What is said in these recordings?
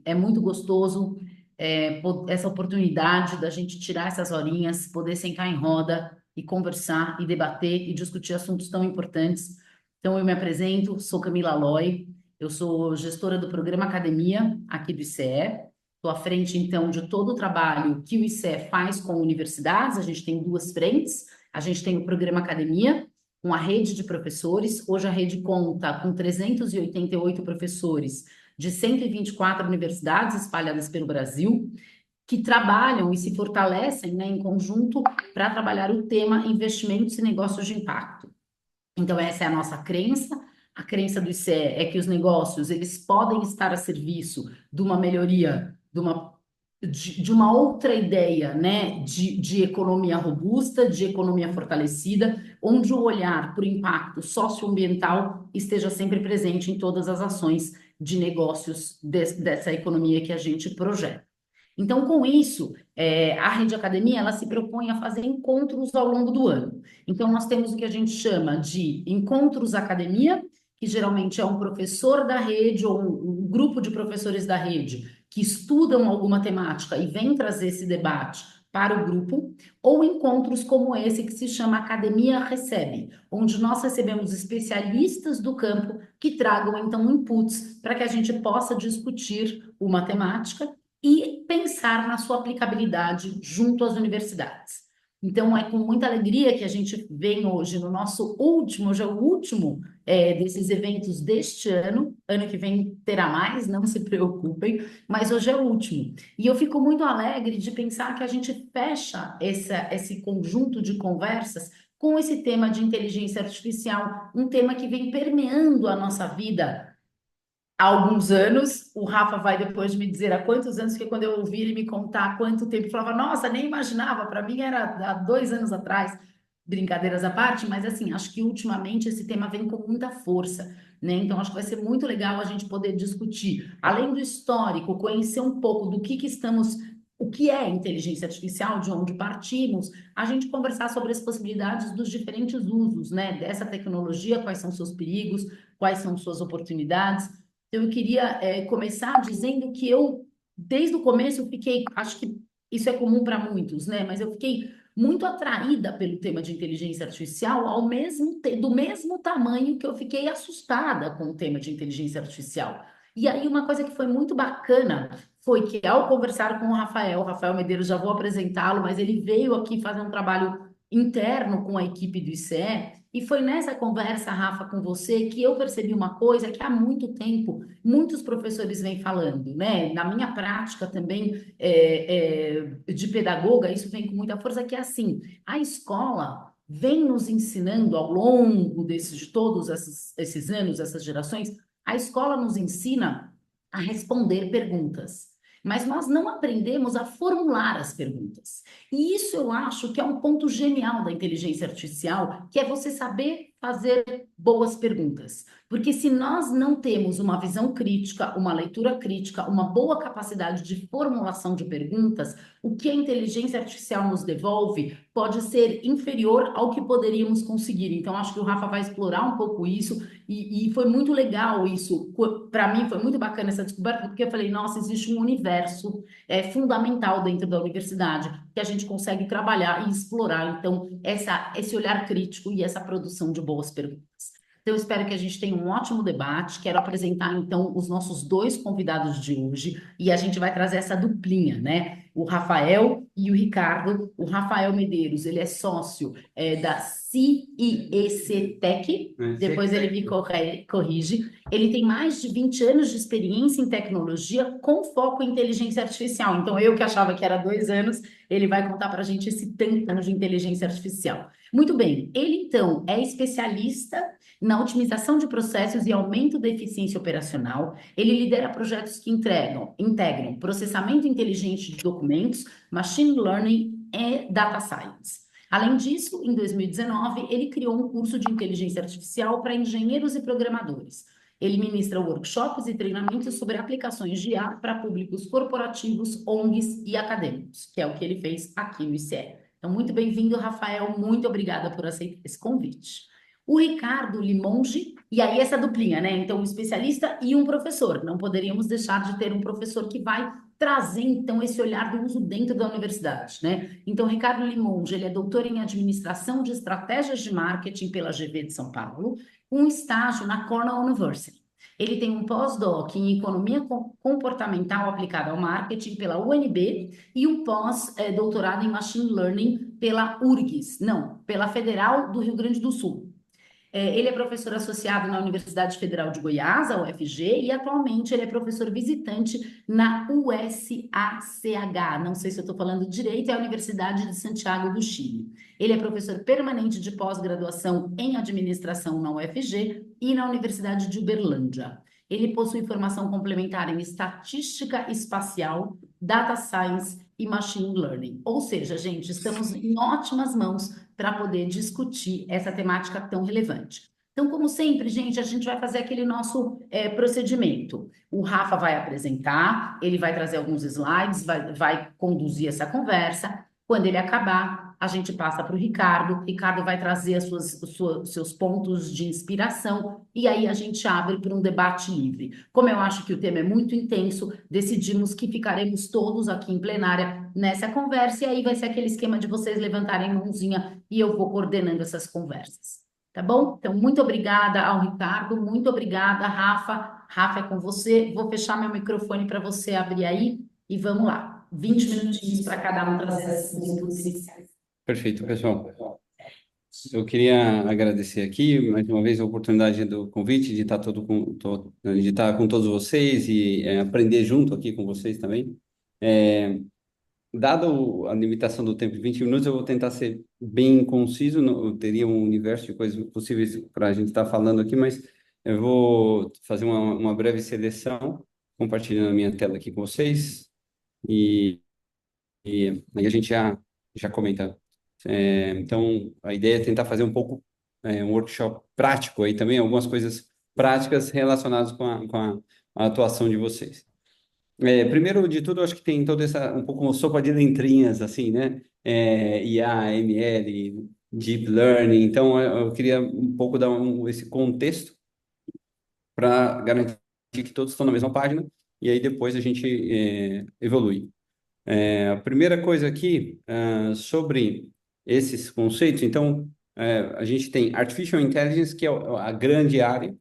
é muito gostoso essa oportunidade da gente tirar essas horinhas, poder sentar em roda e conversar e debater e discutir assuntos tão importantes. Então, eu me apresento, sou Camila Loy, eu sou gestora do programa Academia aqui do ICE. Estou à frente, então, de todo o trabalho que o ICE faz com universidades. A gente tem duas frentes. A gente tem o programa Academia, com a rede de professores. Hoje a rede conta com 388 professores de 124 universidades espalhadas pelo Brasil, que trabalham e se fortalecem, né, em conjunto para trabalhar o tema investimentos e negócios de impacto. Então, essa é a nossa crença. A crença do ICE é que os negócios eles podem estar a serviço de uma melhoria, de uma outra ideia, né, de economia robusta, de economia fortalecida, onde o olhar para o impacto socioambiental esteja sempre presente em todas as ações de negócios dessa economia que a gente projeta. Então, com isso, a Rede Academia ela se propõe a fazer encontros ao longo do ano. Então, nós temos o que a gente chama de encontros academia, que geralmente é um professor da rede ou um grupo de professores da rede que estudam alguma temática e vem trazer esse debate para o grupo, ou encontros como esse que se chama Academia Recebe, onde nós recebemos especialistas do campo que tragam então inputs para que a gente possa discutir uma temática e pensar na sua aplicabilidade junto às universidades. Então, é com muita alegria que a gente vem hoje no nosso último, já o último desses eventos deste ano. Ano que vem terá mais, não se preocupem, mas hoje é o último. E eu fico muito alegre de pensar que a gente fecha esse conjunto de conversas com esse tema de inteligência artificial, um tema que vem permeando a nossa vida há alguns anos. O Rafa vai depois me dizer há quantos anos, que quando eu ouvi ele me contar há quanto tempo, eu falava, nossa, nem imaginava, para mim era há 2 anos atrás, brincadeiras à parte, mas assim, acho que ultimamente esse tema vem com muita força, né? Então acho que vai ser muito legal a gente poder discutir, além do histórico, conhecer um pouco do que estamos. O que é inteligência artificial, de onde partimos, a gente conversar sobre as possibilidades dos diferentes usos, né, dessa tecnologia, quais são seus perigos, quais são suas oportunidades. Eu queria começar dizendo que eu, desde o começo, eu fiquei, acho que isso é comum para muitos, né? Mas eu fiquei muito atraída pelo tema de inteligência artificial, do mesmo tamanho que eu fiquei assustada com o tema de inteligência artificial. E aí, uma coisa que foi muito bacana foi que, ao conversar com o Rafael Medeiros, já vou apresentá-lo, mas ele veio aqui fazer um trabalho interno com a equipe do ICE. E foi nessa conversa, Rafa, com você, que eu percebi uma coisa que há muito tempo muitos professores vêm falando, né? Na minha prática também de pedagoga, isso vem com muita força, que é assim, a escola vem nos ensinando ao longo de todos esses anos, essas gerações, a escola nos ensina a responder perguntas. Mas nós não aprendemos a formular as perguntas. E isso eu acho que é um ponto genial da inteligência artificial, que é você saber fazer boas perguntas. Porque se nós não temos uma visão crítica, uma leitura crítica, uma boa capacidade de formulação de perguntas, o que a inteligência artificial nos devolve pode ser inferior ao que poderíamos conseguir. Então, acho que o Rafa vai explorar um pouco isso, e foi muito legal isso. Para mim, foi muito bacana essa descoberta, porque eu falei, nossa, existe um universo fundamental dentro da universidade que a gente consegue trabalhar e explorar. Então, esse olhar crítico e essa produção de boas perguntas. Então, eu espero que a gente tenha um ótimo debate. Quero apresentar, então, os nossos dois convidados de hoje e a gente vai trazer essa duplinha, né? O Rafael e o Ricardo. O Rafael Medeiros, ele é sócio da CIEC Tech, depois ele me corrige. Ele tem mais de 20 anos de experiência em tecnologia com foco em inteligência artificial. Então, eu que achava que era 2 anos, ele vai contar para a gente esse tanto de inteligência artificial. Muito bem, ele então é especialista na otimização de processos e aumento da eficiência operacional. Ele lidera projetos que integram processamento inteligente de documentos, machine learning e data science. Além disso, em 2019, ele criou um curso de inteligência artificial para engenheiros e programadores. Ele ministra workshops e treinamentos sobre aplicações de IA para públicos corporativos, ONGs e acadêmicos, que é o que ele fez aqui no ICE. Então, muito bem-vindo, Rafael. Muito obrigada por aceitar esse convite. O Ricardo Limonge, e aí essa duplinha, né? Então, um especialista e um professor. Não poderíamos deixar de ter um professor que vai trazer, então, esse olhar do uso dentro da universidade, né? Então, Ricardo Limonge, ele é doutor em administração de estratégias de marketing pela GV de São Paulo, um estágio na Cornell University. Ele tem um pós-doc em economia comportamental aplicada ao marketing pela UNB e um pós-doutorado em machine learning pela URGS, não, pela Federal do Rio Grande do Sul. Ele é professor associado na Universidade Federal de Goiás, a UFG, e atualmente ele é professor visitante na USACH. Não sei se eu estou falando direito, é a Universidade de Santiago do Chile. Ele é professor permanente de pós-graduação em administração na UFG e na Universidade de Uberlândia. Ele possui formação complementar em estatística espacial, data science e machine learning. Ou seja, gente, estamos em ótimas mãos para poder discutir essa temática tão relevante. Então, como sempre, gente, a gente vai fazer aquele nosso procedimento. O Rafa vai apresentar, ele vai trazer alguns slides, vai conduzir essa conversa. Quando ele acabar, a gente passa para o Ricardo. O Ricardo vai trazer os seus pontos de inspiração e aí a gente abre para um debate livre. Como eu acho que o tema é muito intenso, decidimos que ficaremos todos aqui em plenária nessa conversa e aí vai ser aquele esquema de vocês levantarem mãozinha e eu vou coordenando essas conversas. Tá bom? Então, muito obrigada ao Ricardo, muito obrigada, Rafa. Rafa, é com você. Vou fechar meu microfone para você abrir aí e vamos lá. 20 minutinhos para cada um trazer esses inputs iniciais. Perfeito, pessoal. Eu queria agradecer aqui mais uma vez a oportunidade do convite de estar de estar com todos vocês e aprender junto aqui com vocês também. Dado a limitação do tempo de 20 minutos, eu vou tentar ser bem conciso. Eu teria um universo de coisas possíveis para a gente estar falando aqui, mas eu vou fazer uma breve seleção, compartilhando a minha tela aqui com vocês e, aí a gente já comenta. Então, a ideia é tentar fazer um pouco um workshop prático aí também, algumas coisas práticas relacionadas com a atuação de vocês. Primeiro de tudo, eu acho que tem toda essa, um pouco uma sopa de letrinhas, assim, né? IA, ML, Deep Learning. Então, eu queria um pouco dar esse contexto para garantir que todos estão na mesma página e aí depois a gente evolui. A primeira coisa aqui, sobre esses conceitos, então, a gente tem Artificial Intelligence, que é a grande área,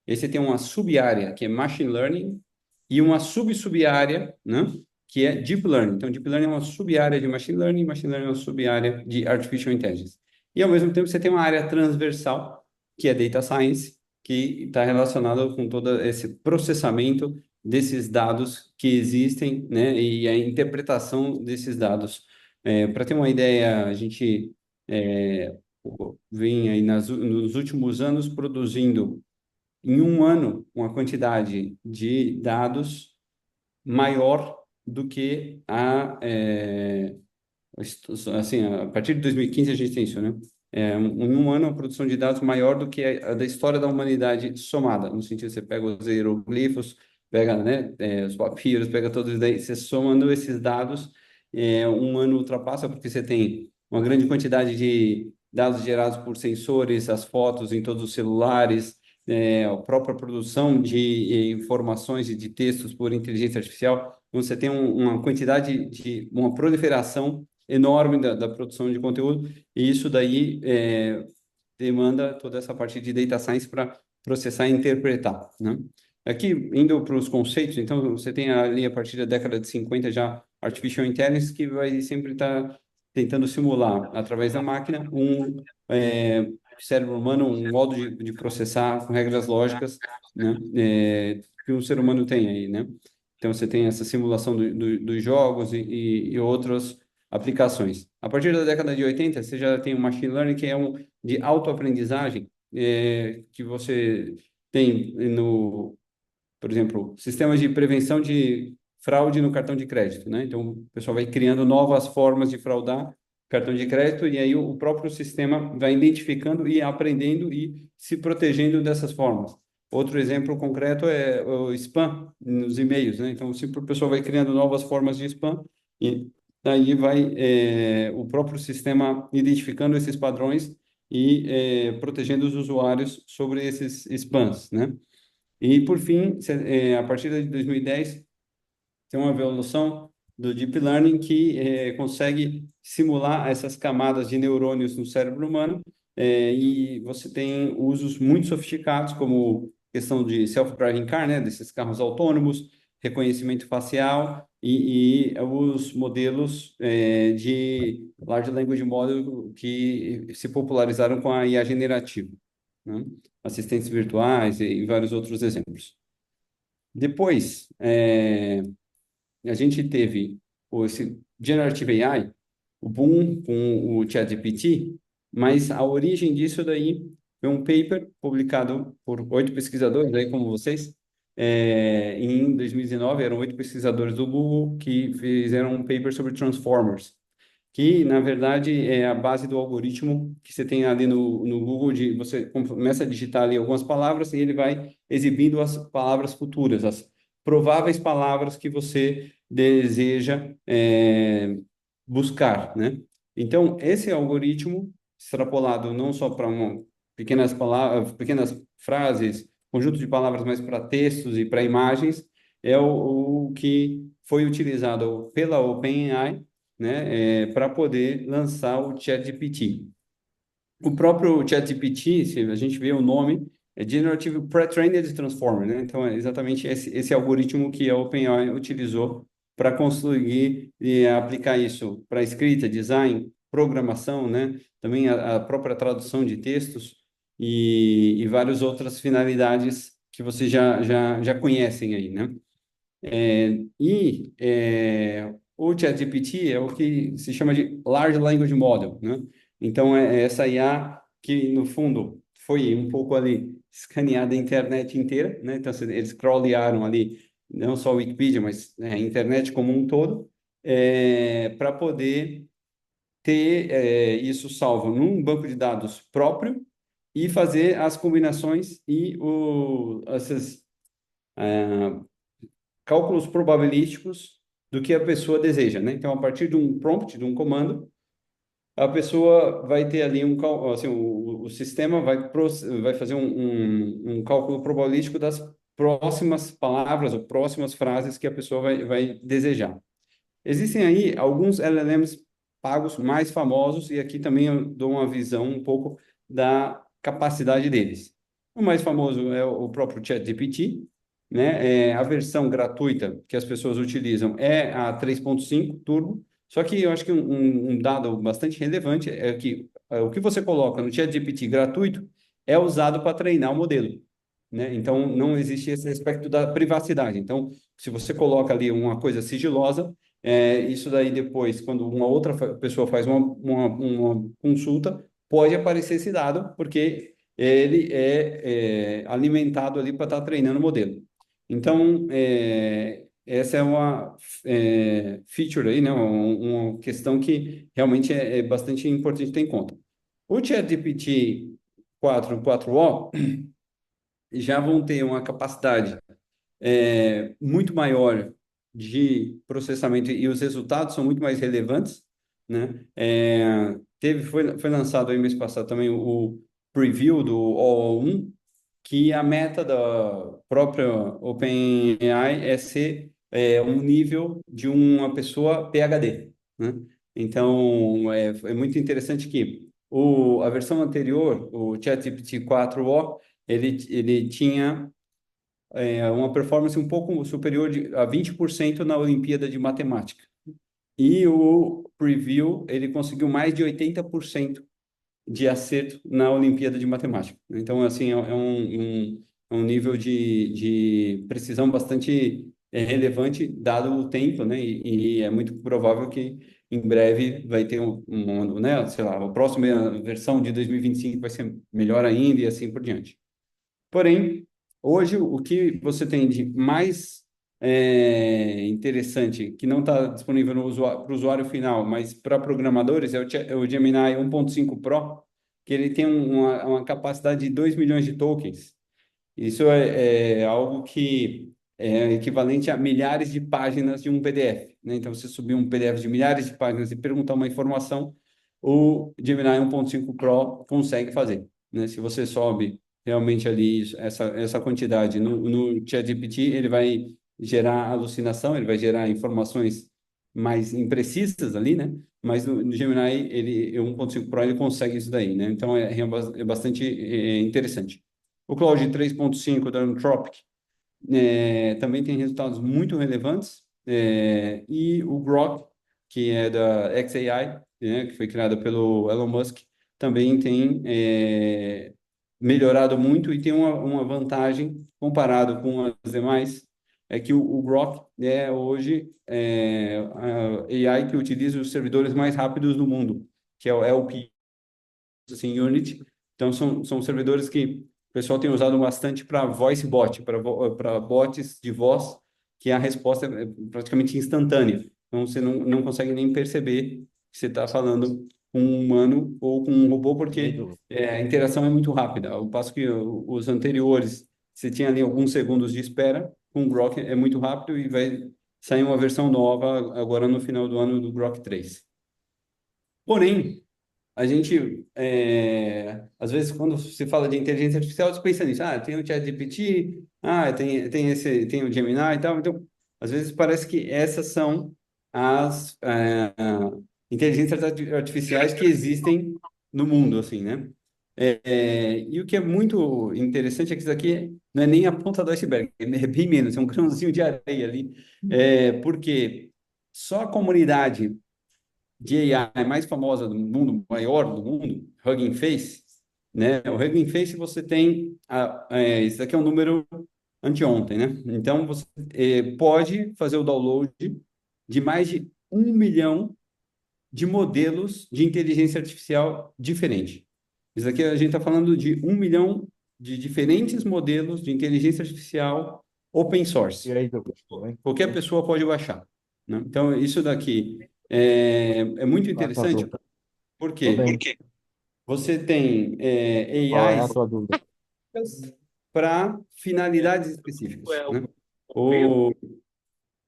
e aí você tem uma sub-área, que é Machine Learning, e uma sub-sub-área, né, que é Deep Learning. Então, Deep Learning é uma sub-área de Machine Learning, Machine Learning é uma sub-área de Artificial Intelligence. E, ao mesmo tempo, você tem uma área transversal, que é Data Science, que está relacionada com todo esse processamento desses dados que existem, né, e a interpretação desses dados. Para ter uma ideia, a gente vem aí nos últimos anos produzindo em um ano uma quantidade de dados maior do que assim, a partir de 2015 a gente tem isso, né? Em um ano, a produção de dados maior do que a da história da humanidade somada, no sentido que você pega os hieroglifos, pega, né, os papiros, pega todos, daí você somando esses dados, um ano ultrapassa, porque você tem uma grande quantidade de dados gerados por sensores, as fotos em todos os celulares, a própria produção de informações e de textos por inteligência artificial, então você tem uma quantidade uma proliferação enorme da produção de conteúdo, e isso daí demanda toda essa parte de data science para processar e interpretar, né? Aqui, indo para os conceitos, então, você tem ali, a partir da década de 50, já Artificial Intelligence, que vai sempre estar tentando simular, através da máquina, cérebro humano, um modo de processar com regras lógicas, né? Que o ser humano tem aí, né? Então, você tem essa simulação dos jogos e outras aplicações. A partir da década de 80, você já tem o Machine Learning, que é de autoaprendizagem, que você tem por exemplo, sistemas de prevenção de fraude no cartão de crédito, né? Então, o pessoal vai criando novas formas de fraudar cartão de crédito e aí o próprio sistema vai identificando e aprendendo e se protegendo dessas formas. Outro exemplo concreto é o spam nos e-mails, né? Então, se o pessoal vai criando novas formas de spam e daí vai o próprio sistema identificando esses padrões e protegendo os usuários sobre esses spams, né? E, por fim, a partir de 2010, tem uma evolução do Deep Learning que consegue simular essas camadas de neurônios no cérebro humano, e você tem usos muito sofisticados, como questão de self-driving car, né, desses carros autônomos, reconhecimento facial e os modelos de Large Language Model que se popularizaram com a IA generativa, né? Assistentes virtuais e vários outros exemplos. Depois, a gente teve esse Generative AI, o boom com o ChatGPT, mas a origem disso daí foi um paper publicado por 8 pesquisadores, aí como vocês, em 2019, eram 8 pesquisadores do Google que fizeram um paper sobre Transformers, que, na verdade, é a base do algoritmo que você tem ali no Google, de você começa a digitar ali algumas palavras e ele vai exibindo as palavras futuras, as prováveis palavras que você deseja buscar, né? Então, esse algoritmo, extrapolado não só para pequenas palavras, pequenas frases, conjunto de palavras, mas para textos e para imagens, é o que foi utilizado pela OpenAI, né, para poder lançar o ChatGPT. O próprio ChatGPT, se a gente vê o nome, é Generative Pre-trained Transformer, né? Então, é exatamente esse algoritmo que a OpenAI utilizou para conseguir aplicar isso para escrita, design, programação, né? Também a própria tradução de textos e várias outras finalidades que vocês já conhecem aí, né? O ChatGPT é o que se chama de Large Language Model, né? Então, é essa IA que, no fundo, foi um pouco ali escaneada a internet inteira, né? Então, eles crawlearam ali, não só a Wikipedia, mas a internet como um todo, para poder ter isso salvo num banco de dados próprio e fazer as combinações e essas cálculos probabilísticos do que a pessoa deseja, né? Então, a partir de um prompt, de um comando, a pessoa vai ter ali assim, o sistema vai fazer um cálculo probabilístico das próximas palavras ou próximas frases que a pessoa vai desejar. Existem aí alguns LLMs pagos mais famosos, e aqui também eu dou uma visão um pouco da capacidade deles. O mais famoso é o próprio ChatGPT, né? A versão gratuita que as pessoas utilizam é a 3.5 Turbo, só que eu acho que um dado bastante relevante é que o que você coloca no ChatGPT gratuito é usado para treinar o modelo, né? Então, não existe esse aspecto da privacidade. Então, se você coloca ali uma coisa sigilosa, isso daí depois, quando uma outra pessoa faz uma consulta, pode aparecer esse dado, porque ele é alimentado ali para estar treinando o modelo. Então, essa é uma feature aí, né? Uma questão que realmente é bastante importante ter em conta. O ChatGPT 4.4o já vão ter uma capacidade muito maior de processamento e os resultados são muito mais relevantes, né? Foi lançado aí mês passado também o preview do OO1, que a meta da própria OpenAI é ser um nível de uma pessoa PhD, né? Então, é muito interessante que a versão anterior, o ChatGPT 4o, ele tinha uma performance um pouco superior a 20% na Olimpíada de Matemática. E o preview, ele conseguiu mais de 80% de acerto na Olimpíada de Matemática. Então, assim, é um nível de precisão bastante relevante, dado o tempo, né? E é muito provável que em breve vai ter né? Sei lá, a próxima versão de 2025 vai ser melhor ainda e assim por diante. Porém, hoje o que você tem de mais interessante, que não está disponível para o usuário final, mas para programadores, é o Gemini 1.5 Pro, que ele tem uma capacidade de 2 milhões de tokens. Isso é algo que é equivalente a milhares de páginas de um PDF, né? Então, você subir um PDF de milhares de páginas e perguntar uma informação, o Gemini 1.5 Pro consegue fazer, né? Se você sobe realmente ali essa quantidade no ChatGPT, ele vai gerar alucinação, ele vai gerar informações mais imprecisas ali, né? Mas no Gemini, o 1.5 Pro, ele consegue isso daí, né? Então, é bastante interessante. O Claude 3.5 da Anthropic também tem resultados muito relevantes. E o Grok, que é da xAI, né, que foi criada pelo Elon Musk, também tem melhorado muito e tem uma vantagem comparado com as demais, é que o Grok é hoje a AI que utiliza os servidores mais rápidos do mundo, que é o LP assim, Unity. Então, são servidores que o pessoal tem usado bastante para voice bot, para bots de voz, que a resposta é praticamente instantânea. Então, você não consegue nem perceber que você está falando com um humano ou com um robô, porque a interação é muito rápida. Ao passo que os anteriores, você tinha ali alguns segundos de espera, com o Grok é muito rápido e vai sair uma versão nova agora no final do ano do Grok 3. Porém, a gente, às vezes, quando se fala de inteligência artificial, você pensa nisso. Ah, tem o ChatGPT, tem o Gemini e tal. Então, às vezes parece que essas são as inteligências artificiais que existem no mundo, assim, né? E o que é muito interessante é que isso aqui não é nem a ponta do iceberg, é bem menos, é um grãozinho de areia ali, porque só a comunidade de AI mais famosa do mundo, maior do mundo, Hugging Face, né? O Hugging Face você tem, esse aqui é um número anteontem, né? Então você pode fazer o download de mais de 1 milhão de modelos de inteligência artificial diferente. Isso aqui a gente está falando de 1 milhão de diferentes modelos de inteligência artificial open source. Qualquer pessoa pode baixar, né? Então, isso daqui é muito interessante, porque você tem AIs para finalidades específicas, né? O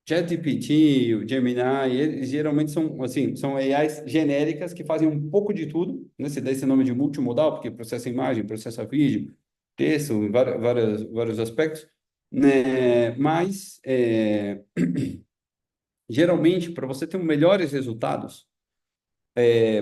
ChatGPT, o Gemini, eles geralmente são, assim, são AIs genéricas que fazem um pouco de tudo, né? Você dá esse nome de multimodal, porque processa imagem, processa vídeo, texto, vários aspectos, né? Mas, geralmente, para você ter melhores resultados,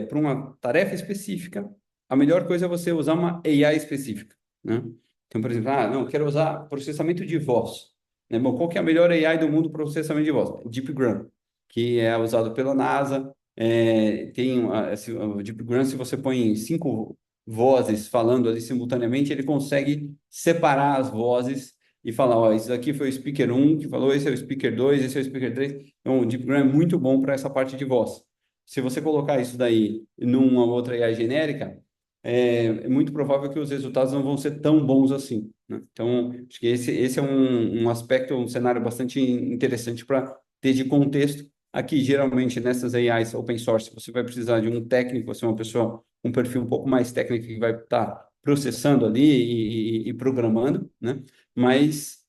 para uma tarefa específica, a melhor coisa é você usar uma AI específica, né? Então, por exemplo, não, quero usar processamento de voz, né? Bom, qual que é a melhor AI do mundo para processamento de voz? O DeepGram, que é usado pela NASA. O DeepGram, se você põe 5 vozes falando ali simultaneamente, ele consegue separar as vozes e falar, ó, esse aqui foi o speaker 1 que falou, esse é o speaker 2, esse é o speaker 3. Então, o DeepGram é muito bom para essa parte de voz. Se você colocar isso daí numa outra AI genérica, é muito provável que os resultados não vão ser tão bons assim, né? Então, acho que esse é um aspecto, um cenário bastante interessante para ter de contexto. Aqui, geralmente, nessas AIs open source, você vai precisar de um técnico, você é uma pessoa com um perfil um pouco mais técnico que vai estar processando ali e programando, né? Mas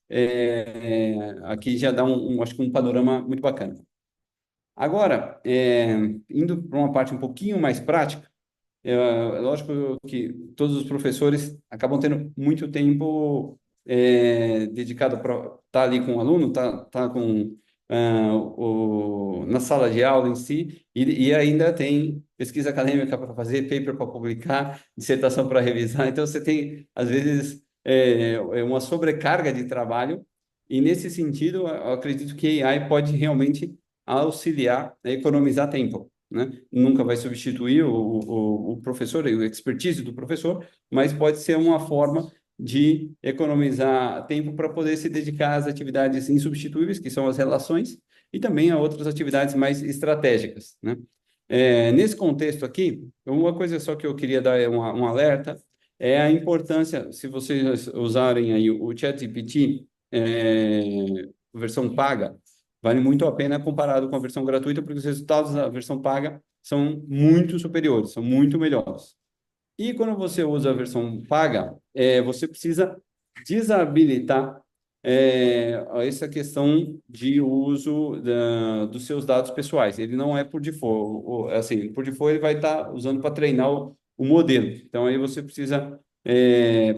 aqui já dá acho que um panorama muito bacana. Agora, indo para uma parte um pouquinho mais prática, é lógico que todos os professores acabam tendo muito tempo dedicado para estar ali com o aluno, tá com na sala de aula em si, e ainda tem pesquisa acadêmica para fazer, paper para publicar, dissertação para revisar. Então, você tem, às vezes, uma sobrecarga de trabalho, e nesse sentido, eu acredito que a AI pode realmente auxiliar a economizar tempo, né? Nunca vai substituir o professor, o expertise do professor, mas pode ser uma forma de economizar tempo para poder se dedicar às atividades insubstituíveis, que são as relações, e também a outras atividades mais estratégicas, né? Nesse contexto aqui, uma coisa só que eu queria dar um alerta é a importância, se vocês usarem aí o ChatGPT, versão paga, vale muito a pena comparado com a versão gratuita, porque os resultados da versão paga são muito superiores, são muito melhores. E quando você usa a versão paga, você precisa desabilitar essa questão de uso dos seus dados pessoais. Ele não é por default. Assim, por default ele vai estar usando para treinar o modelo. Então, aí você precisa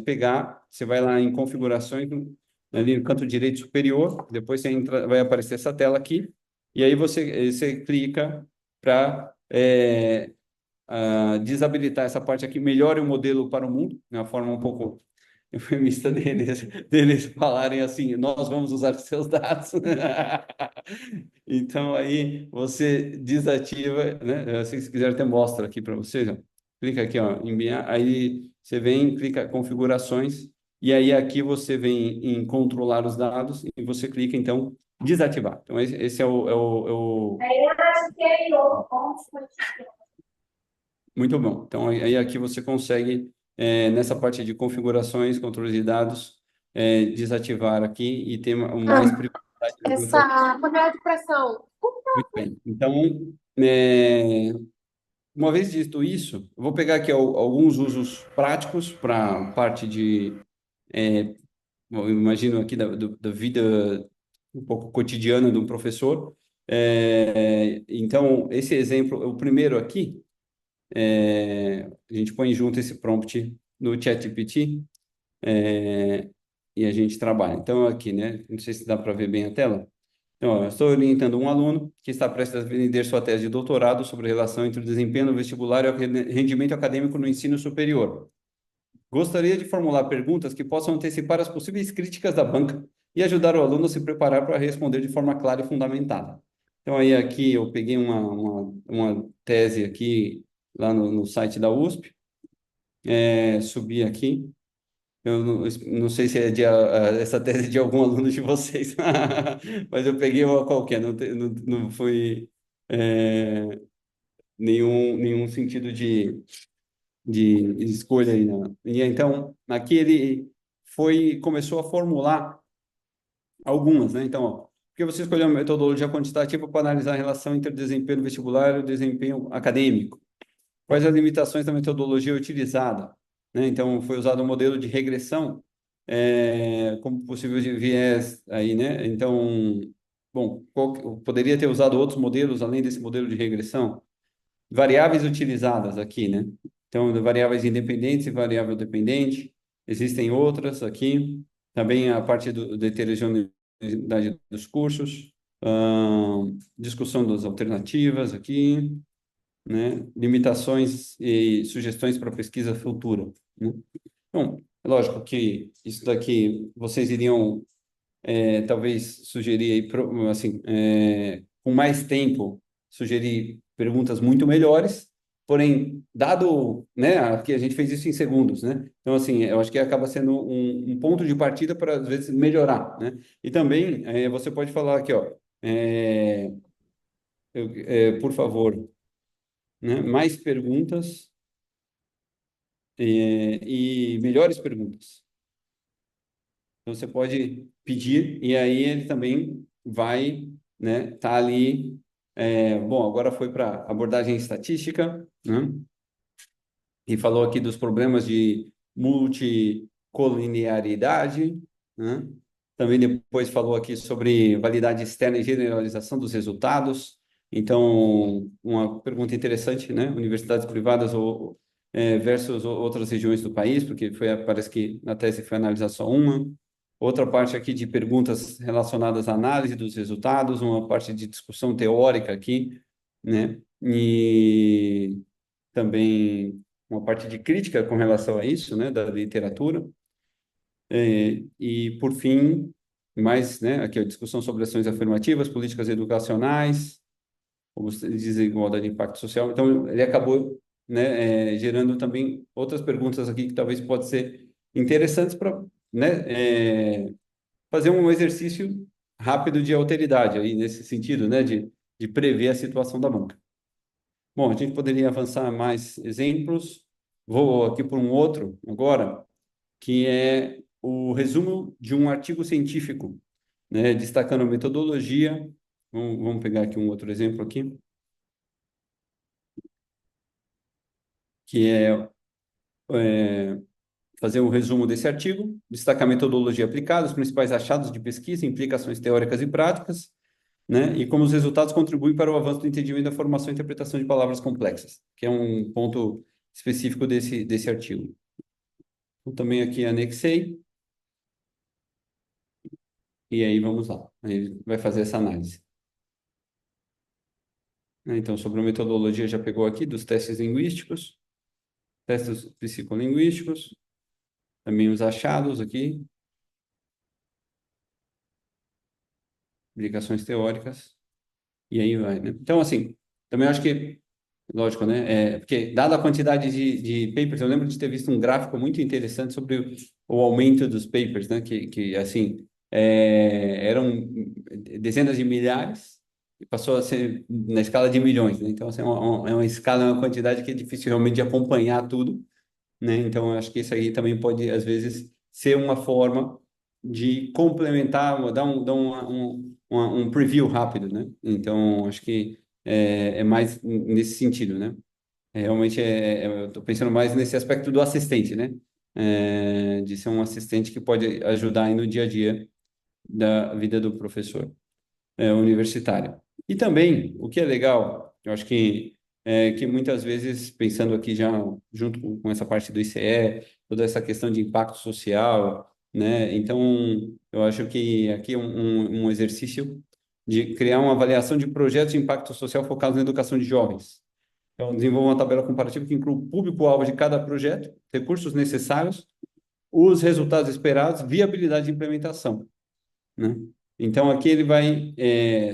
pegar, você vai lá em configurações, ali no canto direito superior, depois você entra, vai aparecer essa tela aqui, e aí você clica para desabilitar essa parte aqui, melhore o modelo para o mundo, de uma forma um pouco eufemista deles falarem assim, nós vamos usar seus dados. Então, aí você desativa, né? Se quiser, até mostra aqui para vocês, ó. Clica aqui, ó, enviar, aí você vem, clica configurações, e aí aqui você vem em controlar os dados, e você clica, então, desativar. Então, esse é muito bom. Então, aí aqui você consegue, nessa parte de configurações, controle de dados, desativar aqui e ter mais Ah, privacidade nas informações. essa panela de pressão. Muito bem. Então, uma vez dito isso, eu vou pegar aqui alguns usos práticos para a parte de, eu imagino aqui da vida um pouco cotidiana de um professor. Então, esse exemplo, o primeiro aqui, a gente põe junto esse prompt no ChatGPT, e a gente trabalha. Então, aqui, né? Não sei se dá para ver bem a tela. Então, ó, eu estou orientando um aluno que está prestes a vender sua tese de doutorado sobre a relação entre o desempenho no vestibular e o rendimento acadêmico no ensino superior. Gostaria de formular perguntas que possam antecipar as possíveis críticas da banca e ajudar o aluno a se preparar para responder de forma clara e fundamentada. Então, aí aqui eu peguei uma tese aqui lá no site da USP, subi aqui. Eu não sei se é essa tese de algum aluno de vocês, mas eu peguei uma qualquer, não foi nenhum sentido de escolha aí, não. E então, aqui ele começou a formular algumas, né? Então, ó, porque você escolheu uma metodologia quantitativa para analisar a relação entre o desempenho vestibular e o desempenho acadêmico. Quais as limitações da metodologia utilizada? Né? Então, foi usado um modelo de regressão como possível de viés aí, né? Então, bom, poderia ter usado outros modelos além desse modelo de regressão? Variáveis utilizadas aqui, né? Então, variáveis independentes e variável dependente. Existem outras aqui. Também a parte da heterogeneidade dos cursos. Discussão das alternativas aqui, né? Limitações e sugestões para pesquisa futura, né? Bom, é lógico que isso daqui vocês iriam talvez sugerir aí, assim, com mais tempo, sugerir perguntas muito melhores, porém, dado, né, aqui a gente fez isso em segundos, né? Então, assim, eu acho que acaba sendo um ponto de partida para, às vezes, melhorar, né? E também, você pode falar aqui, ó, por favor, né, mais perguntas e melhores perguntas. Então, você pode pedir e aí ele também vai, né, tá ali. Bom, agora foi para abordagem estatística, né? E falou aqui dos problemas de multicolinearidade, né? Também depois falou aqui sobre validade externa e generalização dos resultados. Então, uma pergunta interessante, né? Universidades privadas versus outras regiões do país, porque parece que na tese foi analisar só uma. Outra parte aqui de perguntas relacionadas à análise dos resultados, uma parte de discussão teórica aqui, né? E também uma parte de crítica com relação a isso, né, da literatura. E por fim, mais, né, aqui a discussão sobre ações afirmativas, políticas educacionais, como desigualdade de impacto social. Então, ele acabou, né, gerando também outras perguntas aqui que talvez pode ser interessantes para, né, fazer um exercício rápido de alteridade aí nesse sentido, né, de prever a situação da banca. Bom, a gente poderia avançar mais exemplos. Vou aqui por um outro agora, que é o resumo de um artigo científico, né, destacando a metodologia. Vamos pegar aqui um outro exemplo aqui, que é fazer um resumo desse artigo, destacar a metodologia aplicada, os principais achados de pesquisa, implicações teóricas e práticas, né? E como os resultados contribuem para o avanço do entendimento da formação e interpretação de palavras complexas, que é um ponto específico desse artigo. Então, também aqui anexei, e aí vamos lá. Aí vai fazer essa análise. Então, sobre a metodologia, já pegou aqui dos testes linguísticos, testes psicolinguísticos, também os achados aqui, implicações teóricas, e aí vai, né? Então, assim, também acho que, lógico, né? Porque, dada a quantidade de papers, eu lembro de ter visto um gráfico muito interessante sobre o aumento dos papers, né? Que assim, eram dezenas de milhares e passou a ser na escala de milhões, né? Então, assim, é uma escala, é uma quantidade que é difícil realmente de acompanhar tudo, né? Então, eu acho que isso aí também pode, às vezes, ser uma forma de complementar, dar um preview rápido, né? Então, acho que é mais nesse sentido, né? Realmente, eu estou pensando mais nesse aspecto do assistente, né? De ser um assistente que pode ajudar aí no dia a dia da vida do professor universitário. E também, o que é legal, eu acho que muitas vezes, pensando aqui já junto com essa parte do ICE, toda essa questão de impacto social, né? Então, eu acho que aqui é um exercício de criar uma avaliação de projetos de impacto social focados na educação de jovens. Então, desenvolva uma tabela comparativa que inclua o público-alvo de cada projeto, recursos necessários, os resultados esperados, viabilidade de implementação, né? Então, aqui ele vai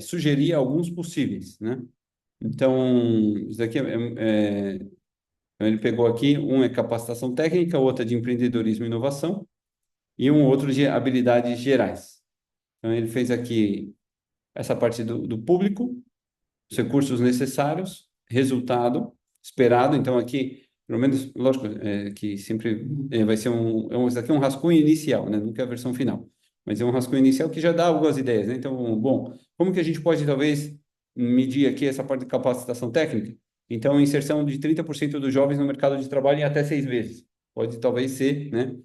sugerir alguns possíveis, né? Então, isso daqui então ele pegou aqui, um é capacitação técnica, outro é de empreendedorismo e inovação, e um outro de habilidades gerais. Então, ele fez aqui essa parte do público, os recursos necessários, resultado esperado. Então, aqui, pelo menos, lógico, que sempre vai ser isso aqui é um rascunho inicial, né? Nunca é a versão final. Mas é um rascunho inicial que já dá algumas ideias, né? Então, bom, como que a gente pode, talvez, medir aqui essa parte de capacitação técnica? Então, inserção de 30% dos jovens no mercado de trabalho em até 6 meses. Pode, talvez, ser, né?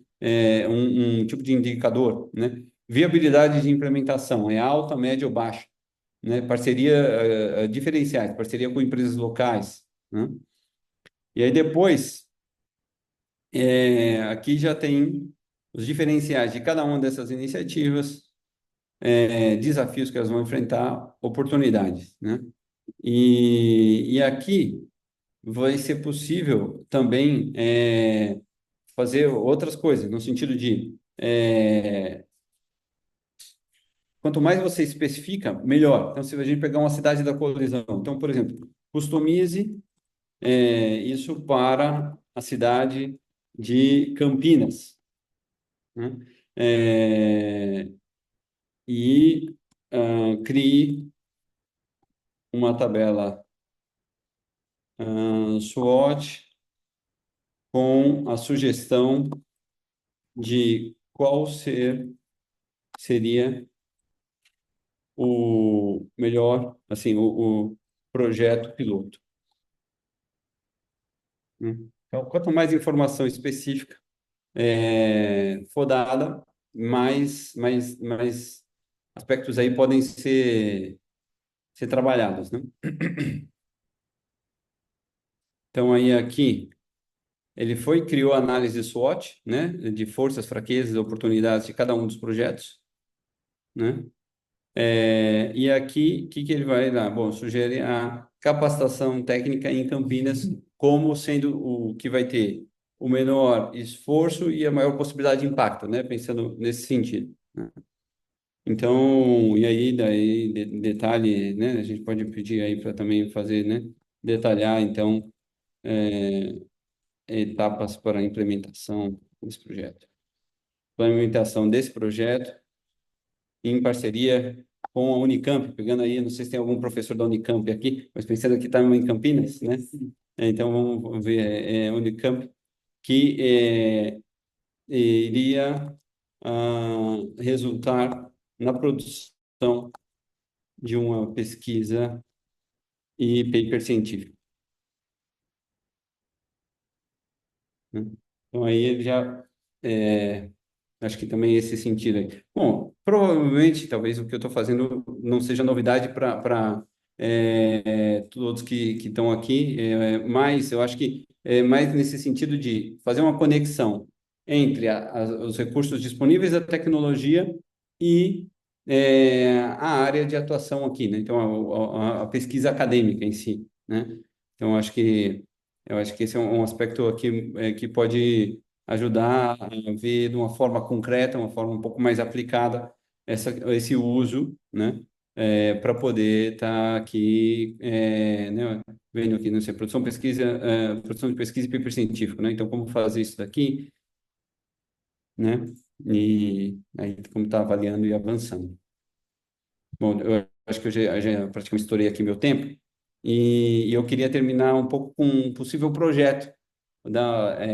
Um tipo de indicador, né? Viabilidade de implementação, é alta, média ou baixa, né? Parceria, diferenciais, parceria com empresas locais, né? E aí depois, aqui já tem os diferenciais de cada uma dessas iniciativas, desafios que elas vão enfrentar, oportunidades, né? E aqui vai ser possível também fazer outras coisas, no sentido de quanto mais você especifica, melhor. Então, se a gente pegar uma cidade da colisão, então, por exemplo, customize isso para a cidade de Campinas, né? É, e crie uma tabela SWOT com a sugestão de qual seria o melhor, assim, o projeto piloto, né? Então, quanto mais informação específica for dada, mais aspectos aí podem ser trabalhados, né? Então, aí aqui, ele criou a análise SWOT, né? De forças, fraquezas, oportunidades de cada um dos projetos, né? E aqui, o que ele vai dar? Bom, sugere a capacitação técnica em Campinas como sendo o que vai ter o menor esforço e a maior possibilidade de impacto, né? Pensando nesse sentido, né? Então, e aí, daí, detalhe, né? A gente pode pedir aí para também fazer, né? Detalhar, então, etapas para a implementação desse projeto. Implementação desse projeto em parceria com a Unicamp, pegando aí, não sei se tem algum professor da Unicamp aqui, mas pensando que está em Campinas, né? Então, vamos ver, Unicamp, que iria resultar na produção de uma pesquisa e paper científico, né? Então, aí ele já Acho que também esse sentido aí. Bom, provavelmente, talvez o que eu estou fazendo não seja novidade para todos que estão aqui, mas eu acho que é mais nesse sentido de fazer uma conexão entre os recursos disponíveis da tecnologia e a área de atuação aqui, né? Então, a pesquisa acadêmica em si, né? Então, eu acho que esse é um aspecto aqui que pode ajudar a ver de uma forma concreta, uma forma um pouco mais aplicada esse uso, né, para poder estar aqui, né, vendo aqui, não sei, produção de pesquisa e paper científico, né, então como fazer isso daqui, né, e aí como está avaliando e avançando. Bom, eu acho que eu já praticamente estourei aqui meu tempo e eu queria terminar um pouco com um possível projeto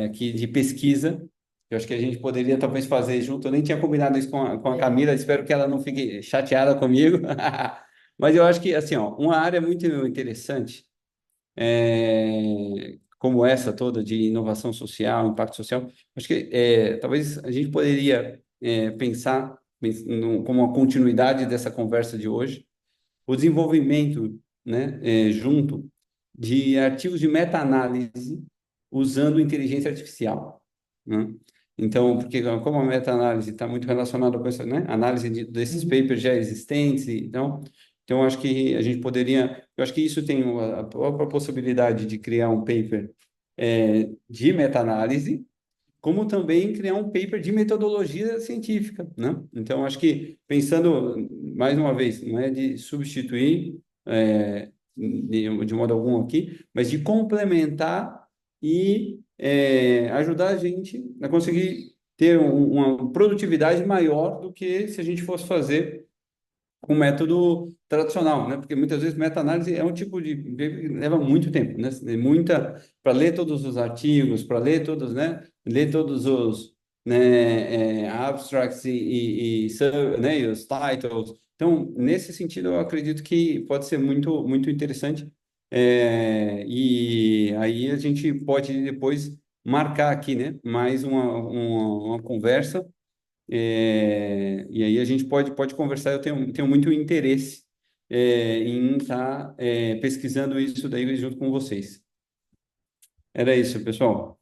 aqui de pesquisa. Eu acho que a gente poderia talvez fazer junto. Eu nem tinha combinado isso com a Legal. Camila, espero que ela não fique chateada comigo. Mas eu acho que, assim, ó, uma área muito interessante, como essa toda de inovação social, impacto social, acho que talvez a gente poderia pensar como uma continuidade dessa conversa de hoje, o desenvolvimento, né, junto de artigos de meta-análise usando inteligência artificial, né? Então, porque como a meta-análise está muito relacionada com essa, né, análise desses Uhum. papers já existentes, então acho que a gente poderia, eu acho que isso tem a própria possibilidade de criar um paper de meta-análise, como também criar um paper de metodologia científica, né? Então, acho que pensando, mais uma vez, não é de substituir de modo algum aqui, mas de complementar e ajudar a gente a conseguir ter uma produtividade maior do que se a gente fosse fazer com o método tradicional, né? Porque muitas vezes meta-análise é um tipo de leva muito tempo, né? Muita para ler todos os artigos, para ler todos, né? Ler todos os abstracts né? E os titles. Então, nesse sentido, eu acredito que pode ser muito interessante. E aí a gente pode depois marcar aqui, né? Mais uma conversa e aí a gente pode conversar, eu tenho muito interesse em estar pesquisando isso daí junto com vocês. Era isso, pessoal.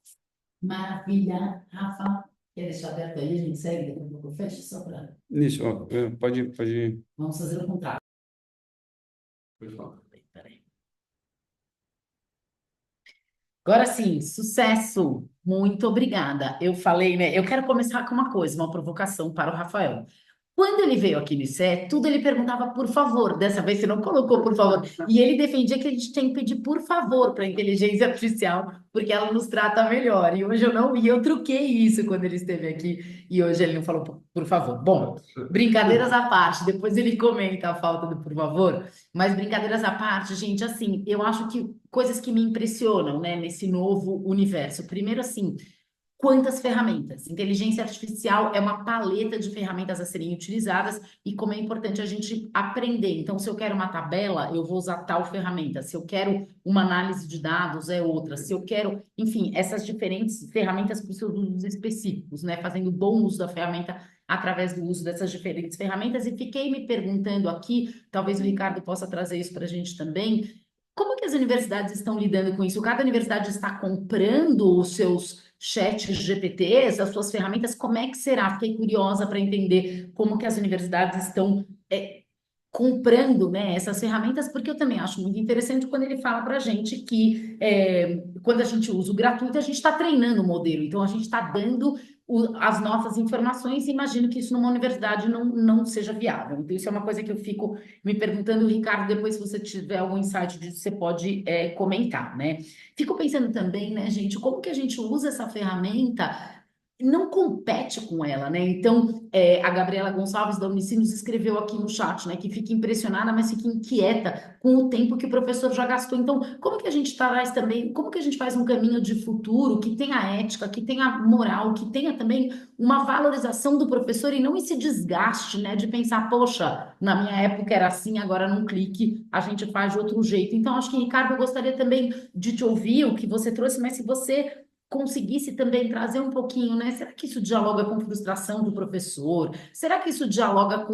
Maravilha, Rafa. Quer deixar aberto aí? A gente segue, daqui a pouco eu fecho só para. Isso, ó, pode. Vamos fazer o contrário. Pode falar. Peraí. Agora sim, sucesso! Muito obrigada. Eu falei, né? Eu quero começar com uma coisa, uma provocação para o Rafael. Quando ele veio aqui no ICE, tudo ele perguntava por favor. Dessa vez você não colocou por favor. E ele defendia que a gente tem que pedir por favor para a inteligência artificial, porque ela nos trata melhor. E hoje eu não, e eu truquei isso quando ele esteve aqui, e hoje ele não falou por favor. Bom, brincadeiras à parte, depois ele comenta a falta do por favor, mas brincadeiras à parte, gente, assim, eu acho que coisas que me impressionam, né, nesse novo universo. Primeiro, assim, quantas ferramentas. Inteligência artificial é uma paleta de ferramentas a serem utilizadas e como é importante a gente aprender. Então, se eu quero uma tabela, eu vou usar tal ferramenta. Se eu quero uma análise de dados, é outra. Se eu quero, enfim, essas diferentes ferramentas para os seus usos específicos, né? Fazendo bom uso da ferramenta através do uso dessas diferentes ferramentas. E fiquei me perguntando aqui, talvez o Ricardo possa trazer isso para a gente também. Como que as universidades estão lidando com isso? Cada universidade está comprando os seus chats GPTs, as suas ferramentas? Como é que será? Fiquei curiosa para entender como que as universidades estão comprando, né, essas ferramentas, porque eu também acho muito interessante quando ele fala para a gente que quando a gente usa o gratuito, a gente está treinando o modelo, então a gente está dando as nossas informações e imagino que isso numa universidade não seja viável. Então, isso é uma coisa que eu fico me perguntando, Ricardo, depois se você tiver algum insight disso, você pode comentar, né? Fico pensando também, né, gente, como que a gente usa essa ferramenta não compete com ela, né? Então, a Gabriela Gonçalves da Unicinos escreveu aqui no chat, né, que fica impressionada, mas fica inquieta com o tempo que o professor já gastou. Então, como que a gente traz também, como que a gente faz um caminho de futuro que tenha ética, que tenha moral, que tenha também uma valorização do professor e não esse desgaste, né, de pensar, poxa, na minha época era assim, agora num clique a gente faz de outro jeito. Então, acho que, Ricardo, eu gostaria também de te ouvir o que você trouxe, mas se você conseguisse também trazer um pouquinho, né? Será que isso dialoga com frustração do professor? Será que isso dialoga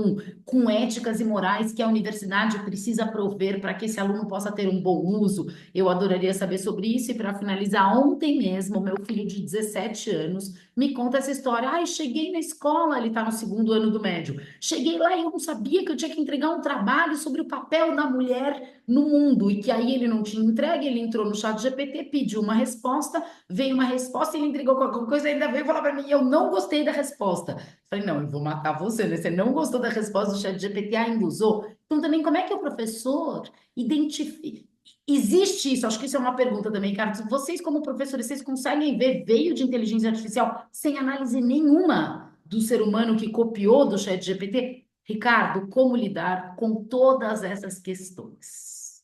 com éticas e morais que a universidade precisa prover para que esse aluno possa ter um bom uso? Eu adoraria saber sobre isso. E para finalizar, ontem mesmo, meu filho de 17 anos me conta essa história. Ai, cheguei na escola, ele está no segundo ano do médio. Cheguei lá e eu não sabia que eu tinha que entregar um trabalho sobre o papel da mulher no mundo e que aí ele não tinha entregue, ele entrou no chat GPT, pediu uma resposta, veio uma resposta, ele entregou qualquer coisa, ainda veio falar para mim, eu não gostei da resposta. Falei, não, eu vou matar você, né? Você não gostou da resposta do chat GPT, ainda usou? Então também, como é que o professor identifica? Existe isso, acho que isso é uma pergunta também, Carlos. Vocês, como professores, vocês conseguem ver veio de inteligência artificial sem análise nenhuma do ser humano que copiou do chat GPT? Ricardo, como lidar com todas essas questões?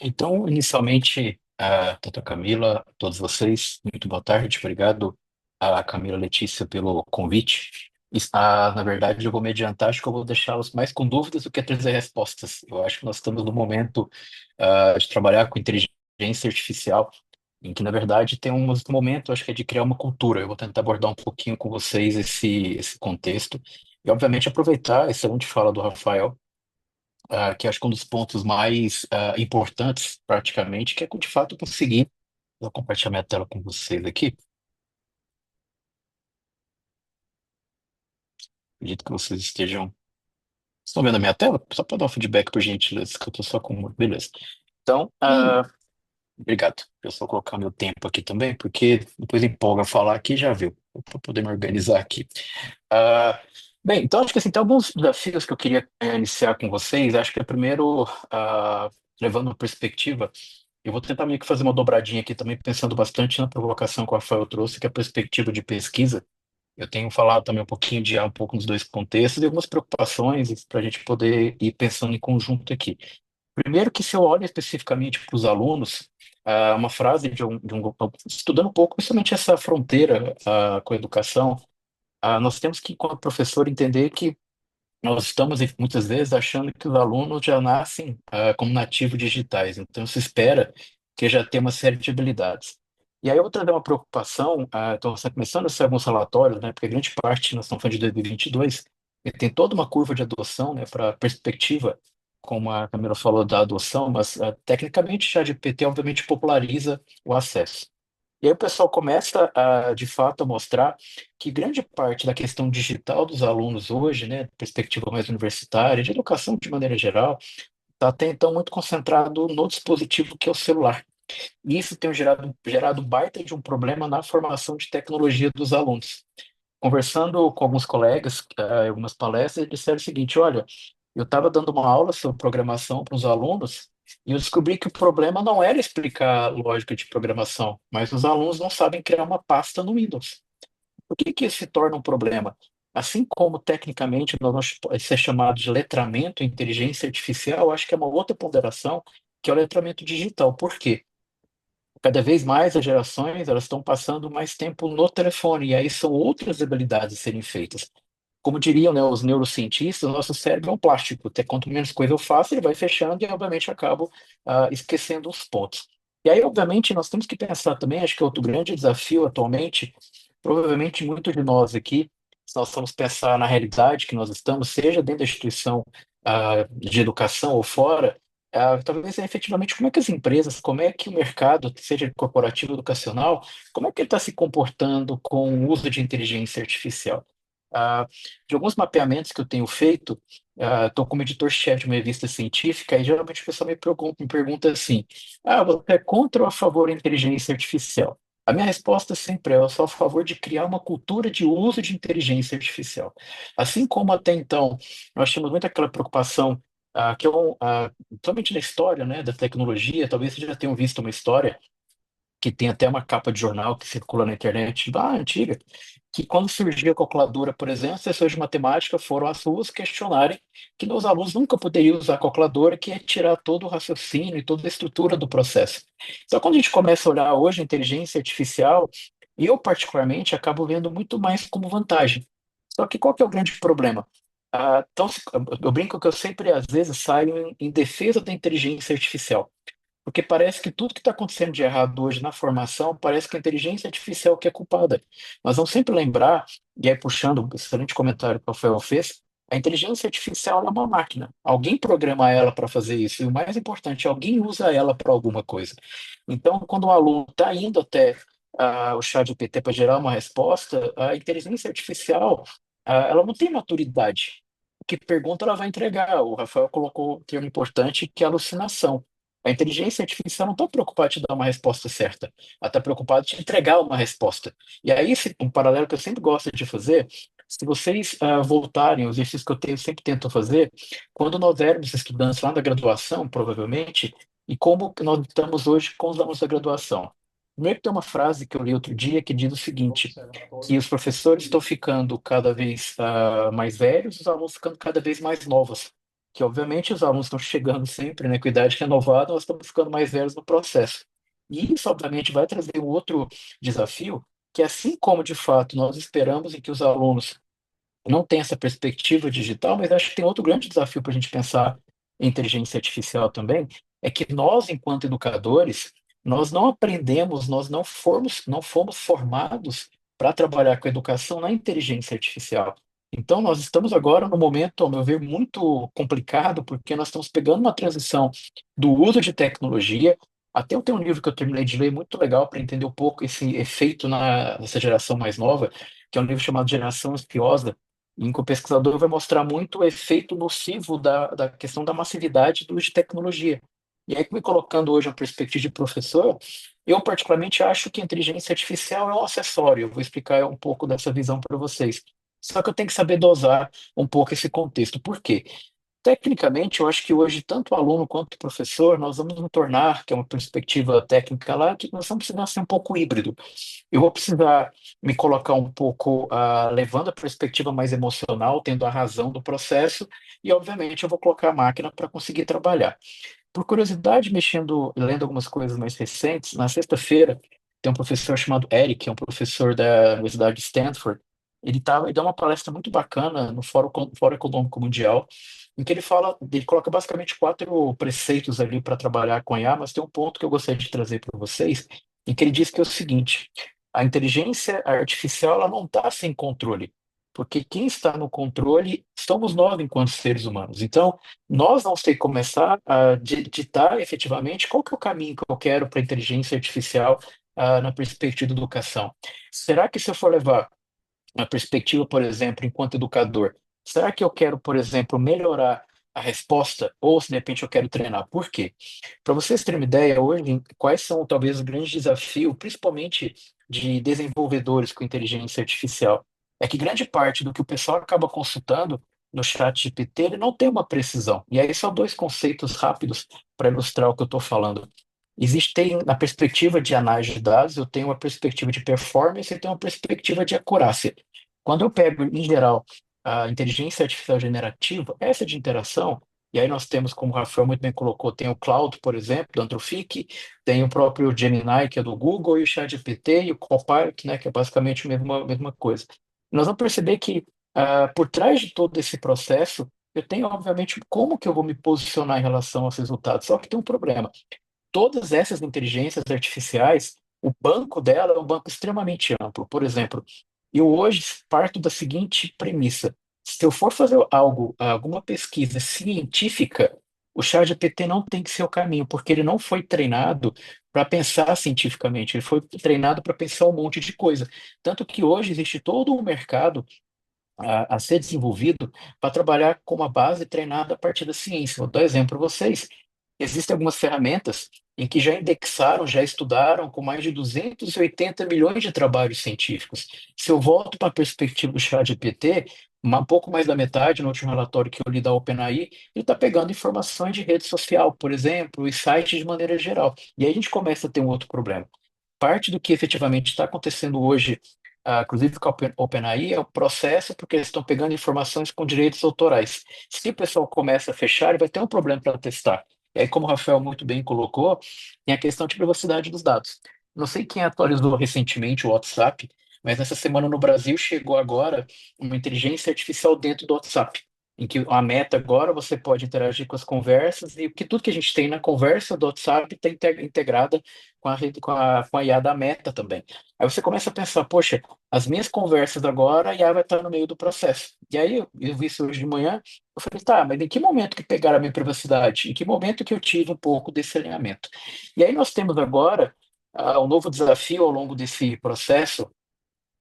Então, inicialmente, tanto a Camila, a todos vocês, muito boa tarde, obrigado a Camila Letícia pelo convite. Na verdade, eu vou me adiantar, acho que eu vou deixá-los mais com dúvidas do que trazer respostas. Eu acho que nós estamos no momento, de trabalhar com inteligência artificial, em que, na verdade, tem um momento, acho que é de criar uma cultura. Eu vou tentar abordar um pouquinho com vocês esse contexto e, obviamente, aproveitar essa excelente fala do Rafael, que acho que é um dos pontos mais importantes, praticamente, que é de fato conseguir. Vou compartilhar minha tela com vocês aqui. Acredito que vocês estão vendo a minha tela? Só para dar um feedback, por gentileza, que eu estou só com. Beleza. Então, Sim, obrigado. Eu só colocar meu tempo aqui também, porque depois empolga falar aqui e já viu, para poder me organizar aqui. Ah, bem, então acho que assim, tem alguns desafios que eu queria iniciar com vocês. Acho que é primeiro, levando uma perspectiva. Eu vou tentar meio que fazer uma dobradinha aqui também, pensando bastante na provocação que o Rafael trouxe, que é a perspectiva de pesquisa. Eu tenho falado também um pouquinho de um pouco nos dois contextos e algumas preocupações para a gente poder ir pensando em conjunto aqui. Primeiro que se eu olho especificamente para os alunos, uma frase estudando um pouco, principalmente essa fronteira com a educação, nós temos que, como professor, entender que nós estamos muitas vezes achando que os alunos já nascem como nativos digitais, então se espera que já tenha uma série de habilidades. E aí eu vou trazer uma preocupação, então você começando a sair alguns relatórios, né, porque grande parte, nós estamos falando de 2022, e tem toda uma curva de adoção, né, para perspectiva, como a Camila falou da adoção, mas tecnicamente já a GPT obviamente populariza o acesso. E aí o pessoal começa de fato, a mostrar que grande parte da questão digital dos alunos hoje, né, perspectiva mais universitária, de educação de maneira geral, está até então muito concentrado no dispositivo que é o celular. E isso tem gerado baita de um problema na formação de tecnologia dos alunos. Conversando com alguns colegas, em algumas palestras, eles disseram o seguinte: olha, eu estava dando uma aula sobre programação para os alunos e eu descobri que o problema não era explicar lógica de programação, mas os alunos não sabem criar uma pasta no Windows. Por que que isso se torna um problema? Assim como tecnicamente pode ser chamado de letramento, inteligência artificial, acho que é uma outra ponderação que é o letramento digital. Por quê? Cada vez mais as gerações elas estão passando mais tempo no telefone, e aí são outras habilidades a serem feitas. Como diriam, né, os neurocientistas, o nosso cérebro é um plástico. Até quanto menos coisa eu faço, ele vai fechando e, obviamente, acabo esquecendo os pontos. E aí, obviamente, nós temos que pensar também, acho que é outro grande desafio atualmente, provavelmente muitos de nós aqui, se nós formos pensar na realidade que nós estamos, seja dentro da instituição de educação ou fora, talvez efetivamente como é que as empresas, como é que o mercado, seja corporativo, educacional, como é que ele está se comportando com o uso de inteligência artificial. Ah, de alguns mapeamentos que eu tenho feito, estou como editor-chefe de uma revista científica e geralmente o pessoal me pergunta assim: você é contra ou a favor da inteligência artificial? A minha resposta sempre é: eu sou a favor de criar uma cultura de uso de inteligência artificial. Assim como até então nós tínhamos muito aquela preocupação, que é somente na história, né, da tecnologia, talvez vocês já tenham visto uma história que tem até uma capa de jornal que circula na internet, antiga, que quando surgiu a calculadora, por exemplo, as pessoas de matemática foram às ruas questionarem que os alunos nunca poderiam usar a calculadora, que é tirar todo o raciocínio e toda a estrutura do processo. Então, quando a gente começa a olhar hoje a inteligência artificial, eu particularmente acabo vendo muito mais como vantagem. Só que qual que é o grande problema? Então, eu brinco que eu sempre, às vezes, saio em defesa da inteligência artificial. Porque parece que tudo que está acontecendo de errado hoje na formação, parece que a inteligência artificial que é culpada. Nós vamos sempre lembrar, e aí puxando o excelente comentário que o Rafael fez, a inteligência artificial é uma máquina. Alguém programa ela para fazer isso. E o mais importante, alguém usa ela para alguma coisa. Então, quando um aluno está indo até o ChatGPT para gerar uma resposta, a inteligência artificial, ela não tem maturidade. O que pergunta, ela vai entregar. O Rafael colocou um termo importante, que é alucinação. A inteligência artificial não está preocupada em te dar uma resposta certa. Ela está preocupada em te entregar uma resposta. E aí, um paralelo que eu sempre gosto de fazer, se vocês voltarem, os exercícios que sempre tento fazer, quando nós éramos estudantes lá na graduação, provavelmente, e como que nós estamos hoje com os alunos da graduação. Primeiro, tem uma frase que eu li outro dia que diz o seguinte, que os professores estão ficando cada vez mais velhos, os alunos ficando cada vez mais novos. Que, obviamente, os alunos estão chegando sempre, né, com idade renovada, nós estamos ficando mais velhos no processo. E isso, obviamente, vai trazer um outro desafio, que assim como, de fato, nós esperamos em que os alunos não tenham essa perspectiva digital, mas acho que tem outro grande desafio para a gente pensar em inteligência artificial também, é que nós, enquanto educadores, nós não aprendemos, nós não fomos formados para trabalhar com a educação na inteligência artificial. Então, nós estamos agora num momento, ao meu ver, muito complicado, porque nós estamos pegando uma transição do uso de tecnologia. Até eu tenho um livro que eu terminei de ler muito legal para entender um pouco esse efeito nessa geração mais nova, que é um livro chamado Geração Espiosa, em que o pesquisador vai mostrar muito o efeito nocivo da questão da massividade do uso de tecnologia. E aí, me colocando hoje a perspectiva de professor, eu particularmente acho que a inteligência artificial é um acessório. Eu vou explicar um pouco dessa visão para vocês. Só que eu tenho que saber dosar um pouco esse contexto. Por quê? Tecnicamente, eu acho que hoje, tanto o aluno quanto o professor, nós vamos nos tornar, que é uma perspectiva técnica lá, que nós vamos precisar ser um pouco híbrido. Eu vou precisar me colocar um pouco, levando a perspectiva mais emocional, tendo a razão do processo, e obviamente eu vou colocar a máquina para conseguir trabalhar. Por curiosidade, lendo algumas coisas mais recentes, na sexta-feira tem um professor chamado Eric, que é um professor da Universidade de Stanford. Ele dá uma palestra muito bacana no Fórum Econômico Mundial, em que ele coloca basicamente quatro preceitos ali para trabalhar com a IA, mas tem um ponto que eu gostaria de trazer para vocês, em que ele diz que é o seguinte: a inteligência artificial ela não está sem controle, porque quem está no controle somos nós enquanto seres humanos. Então, nós vamos ter que começar a ditar efetivamente qual que é o caminho que eu quero para a inteligência artificial na perspectiva da educação. Será que se eu for levar a perspectiva, por exemplo, enquanto educador, será que eu quero, por exemplo, melhorar a resposta ou se de repente eu quero treinar? Por quê? Para vocês terem uma ideia, hoje, quais são talvez os grandes desafios, principalmente de desenvolvedores com inteligência artificial? É que grande parte do que o pessoal acaba consultando no chat GPT, ele não tem uma precisão. E aí só dois conceitos rápidos para ilustrar o que eu estou falando. Na perspectiva de análise de dados, eu tenho uma perspectiva de performance e tenho uma perspectiva de acurácia. Quando eu pego, em geral, a inteligência artificial generativa, essa de interação, e aí nós temos, como o Rafael muito bem colocou, tem o Claude, por exemplo, do Anthropic, tem o próprio Gemini, que é do Google, e o ChatGPT, e o Copilot, né, que é basicamente a mesma coisa. Nós vamos perceber que, por trás de todo esse processo, eu tenho, obviamente, como que eu vou me posicionar em relação aos resultados. Só que tem um problema. Todas essas inteligências artificiais, o banco dela é um banco extremamente amplo. Por exemplo, eu hoje parto da seguinte premissa: se eu for fazer algo, alguma pesquisa científica, o ChatGPT não tem que ser o caminho, porque ele não foi treinado para pensar cientificamente, ele foi treinado para pensar um monte de coisa. Tanto que hoje existe todo um mercado a ser desenvolvido para trabalhar com uma base treinada a partir da ciência. Vou dar um exemplo para vocês. Existem algumas ferramentas em que já indexaram, já estudaram com mais de 280 milhões de trabalhos científicos. Se eu volto para a perspectiva do ChatGPT, um pouco mais da metade, no último relatório que eu li da OpenAI, ele está pegando informações de rede social, por exemplo, e sites de maneira geral. E aí a gente começa a ter um outro problema. Parte do que efetivamente está acontecendo hoje, inclusive com a OpenAI, é o processo, porque eles estão pegando informações com direitos autorais. Se o pessoal começa a fechar, ele vai ter um problema para testar. E aí, como o Rafael muito bem colocou, tem a questão de privacidade dos dados. Não sei quem atualizou recentemente o WhatsApp, mas nessa semana no Brasil chegou agora uma inteligência artificial dentro do WhatsApp. em que a meta agora você pode interagir com as conversas e que tudo que a gente tem na conversa do WhatsApp está integrada com a, rede, com a IA da Meta também. Aí você começa a pensar, poxa, as minhas conversas agora, a IA vai estar no meio do processo. E aí eu vi isso hoje de manhã, eu falei, tá, mas em que momento que pegaram a minha privacidade? Em que momento que eu tive um pouco desse alinhamento? E aí nós temos agora um novo desafio ao longo desse processo,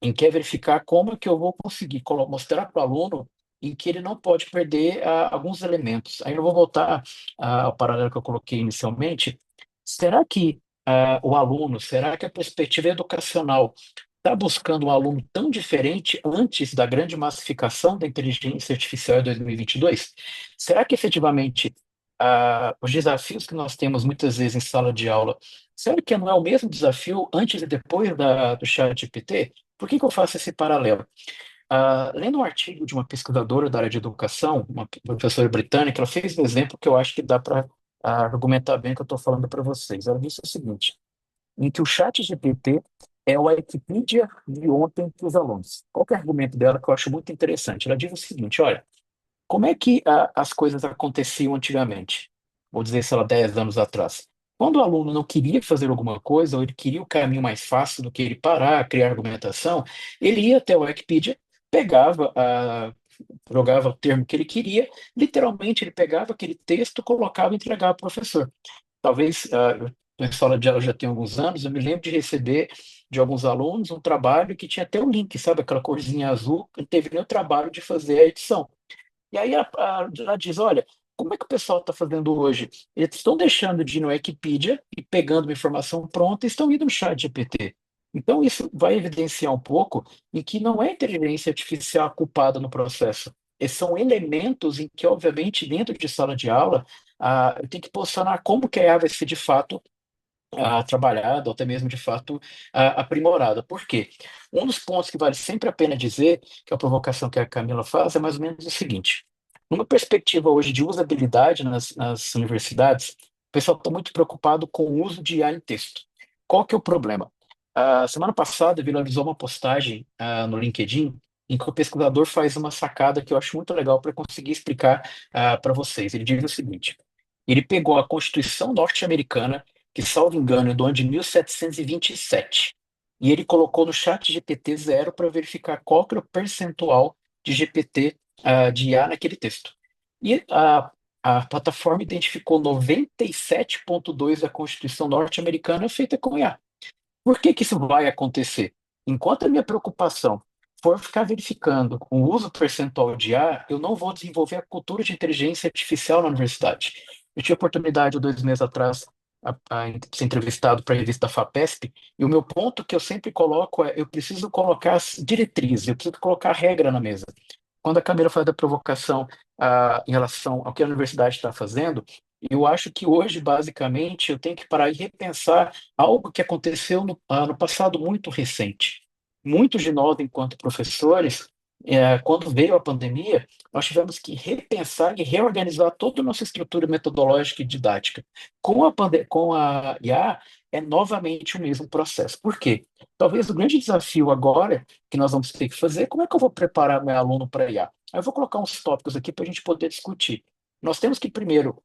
em que é verificar como é que eu vou conseguir mostrar para o aluno em que ele não pode perder alguns elementos. Aí eu vou voltar ao paralelo que eu coloquei inicialmente. Será que o aluno, será que a perspectiva educacional está buscando um aluno tão diferente antes da grande massificação da inteligência artificial em 2022? Será que efetivamente os desafios que nós temos muitas vezes em sala de aula, será que não é o mesmo desafio antes e depois do chat GPT? Por que que eu faço esse paralelo? Lendo um artigo de uma pesquisadora da área de educação, uma professora britânica, ela fez um exemplo que eu acho que dá para argumentar bem o que eu estou falando para vocês. Ela disse o seguinte, em que o chat GPT é o Wikipedia de ontem para os alunos. Qual que é o argumento dela que eu acho muito interessante? Ela diz o seguinte, olha, como é que as coisas aconteciam antigamente? Vou dizer, sei lá, 10 anos atrás. Quando o aluno não queria fazer alguma coisa, ou ele queria o caminho mais fácil do que ele parar, criar argumentação, ele ia até o Wikipedia, pegava, jogava o termo que ele queria, literalmente ele pegava aquele texto, colocava e entregava para o professor. Talvez, eu estou em sala de aula já tem alguns anos, eu me lembro de receber de alguns alunos um trabalho que tinha até o link, sabe, aquela corzinha azul, que não teve nem o trabalho de fazer a edição. E aí ela diz, olha, como é que o pessoal está fazendo hoje? Eles estão deixando de ir no Wikipedia e pegando uma informação pronta e estão indo no chat GPT. Então, isso vai evidenciar um pouco em que não é a inteligência artificial a culpada no processo. Esses são elementos em que, obviamente, dentro de sala de aula, eu tenho que posicionar como que a IA vai ser de fato trabalhada, ou até mesmo de fato aprimorada. Por quê? Um dos pontos que vale sempre a pena dizer, que é a provocação que a Camila faz, é mais ou menos o seguinte: numa perspectiva hoje de usabilidade nas universidades, o pessoal está muito preocupado com o uso de IA em texto. Qual que é o problema? Semana passada viralizou uma postagem no LinkedIn em que o pesquisador faz uma sacada que eu acho muito legal para conseguir explicar para vocês. Ele diz o seguinte: ele pegou a Constituição norte-americana, que, salvo engano, é do ano de 1727. E ele colocou no chat GPT zero para verificar qual que era o percentual de GPT de IA naquele texto. E a plataforma identificou 97,2% da Constituição norte-americana feita com IA. Por que que isso vai acontecer? Enquanto a minha preocupação for ficar verificando o uso percentual de IA, eu não vou desenvolver a cultura de inteligência artificial na universidade. Eu tive a oportunidade, 2 meses atrás, de ser entrevistado para a revista FAPESP, e o meu ponto que eu sempre coloco é: eu preciso colocar as diretrizes, eu preciso colocar a regra na mesa. Quando a Camila faz a provocação em relação ao que a universidade está fazendo, eu acho que hoje, basicamente, eu tenho que parar e repensar algo que aconteceu no passado muito recente. Muitos de nós, enquanto professores, quando veio a pandemia, nós tivemos que repensar e reorganizar toda a nossa estrutura metodológica e didática. Com a IA, é novamente o mesmo processo. Por quê? Talvez o grande desafio agora que nós vamos ter que fazer é como é que eu vou preparar meu aluno para IA. Aí eu vou colocar uns tópicos aqui para a gente poder discutir. Nós temos que, primeiro,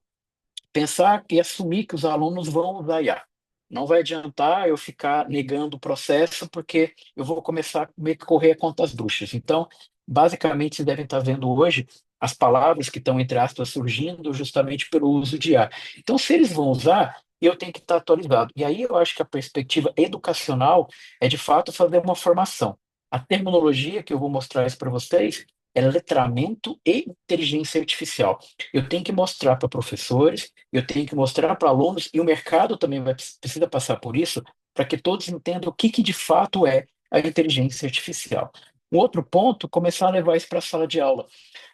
pensar e assumir que os alunos vão usar IA. Não vai adiantar eu ficar negando o processo, porque eu vou começar a meio que correr contra as bruxas. Então, basicamente, vocês devem estar vendo hoje as palavras que estão, entre aspas, surgindo justamente pelo uso de IA. Então, se eles vão usar, eu tenho que estar atualizado. E aí eu acho que a perspectiva educacional é, de fato, fazer uma formação. A terminologia que eu vou mostrar isso para vocês é letramento e inteligência artificial. Eu tenho que mostrar para professores, eu tenho que mostrar para alunos, e o mercado também precisa passar por isso, para que todos entendam o que de fato é a inteligência artificial. Um outro ponto, começar a levar isso para a sala de aula.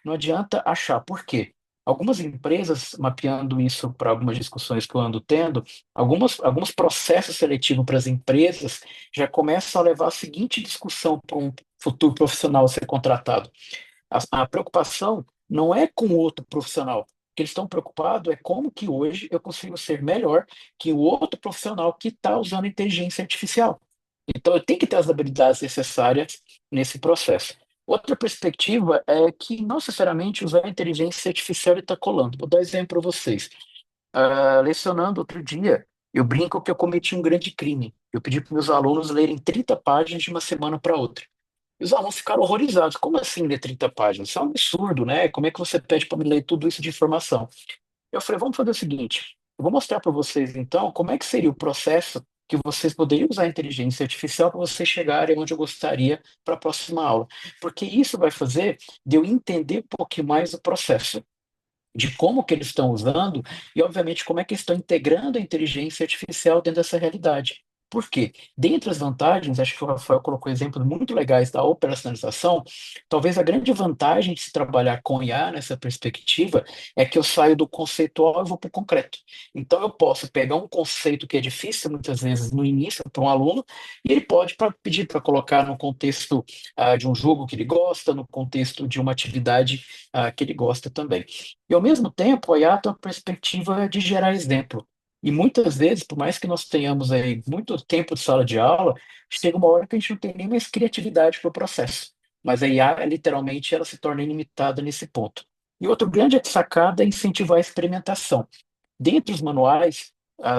Não adianta achar por quê. Algumas empresas, mapeando isso para algumas discussões que eu ando tendo, alguns processos seletivos para as empresas já começam a levar a seguinte discussão para um futuro profissional a ser contratado. A preocupação não é com o outro profissional. O que eles estão preocupados é como que hoje eu consigo ser melhor que o outro profissional que está usando inteligência artificial. Então, eu tenho que ter as habilidades necessárias nesse processo. Outra perspectiva é que não necessariamente usar a inteligência artificial está colando. Vou dar exemplo para vocês. Lecionando outro dia, eu brinco que eu cometi um grande crime. Eu pedi para meus alunos lerem 30 páginas de uma semana para outra. E os alunos ficaram horrorizados. Como assim ler 30 páginas? Isso é um absurdo, né? Como é que você pede para me ler tudo isso de informação? Eu falei, vamos fazer o seguinte, eu vou mostrar para vocês, então, como é que seria o processo que vocês poderiam usar a inteligência artificial para vocês chegarem onde eu gostaria para a próxima aula. Porque isso vai fazer de eu entender um pouquinho mais o processo de como que eles estão usando e, obviamente, como é que eles estão integrando a inteligência artificial dentro dessa realidade. Por quê? Dentre as vantagens, acho que o Rafael colocou exemplos muito legais da operacionalização, talvez a grande vantagem de se trabalhar com IA nessa perspectiva é que eu saio do conceitual e vou para o concreto. Então, eu posso pegar um conceito que é difícil, muitas vezes, no início, para um aluno, e ele pode pedir para colocar no contexto de um jogo que ele gosta, no contexto de uma atividade que ele gosta também. E, ao mesmo tempo, a IA tem uma perspectiva de gerar exemplo. E muitas vezes, por mais que nós tenhamos aí muito tempo de sala de aula, chega uma hora que a gente não tem nem mais criatividade para o processo. Mas a IA, literalmente, ela se torna ilimitada nesse ponto. E outro grande sacada é incentivar a experimentação. Dentre os manuais,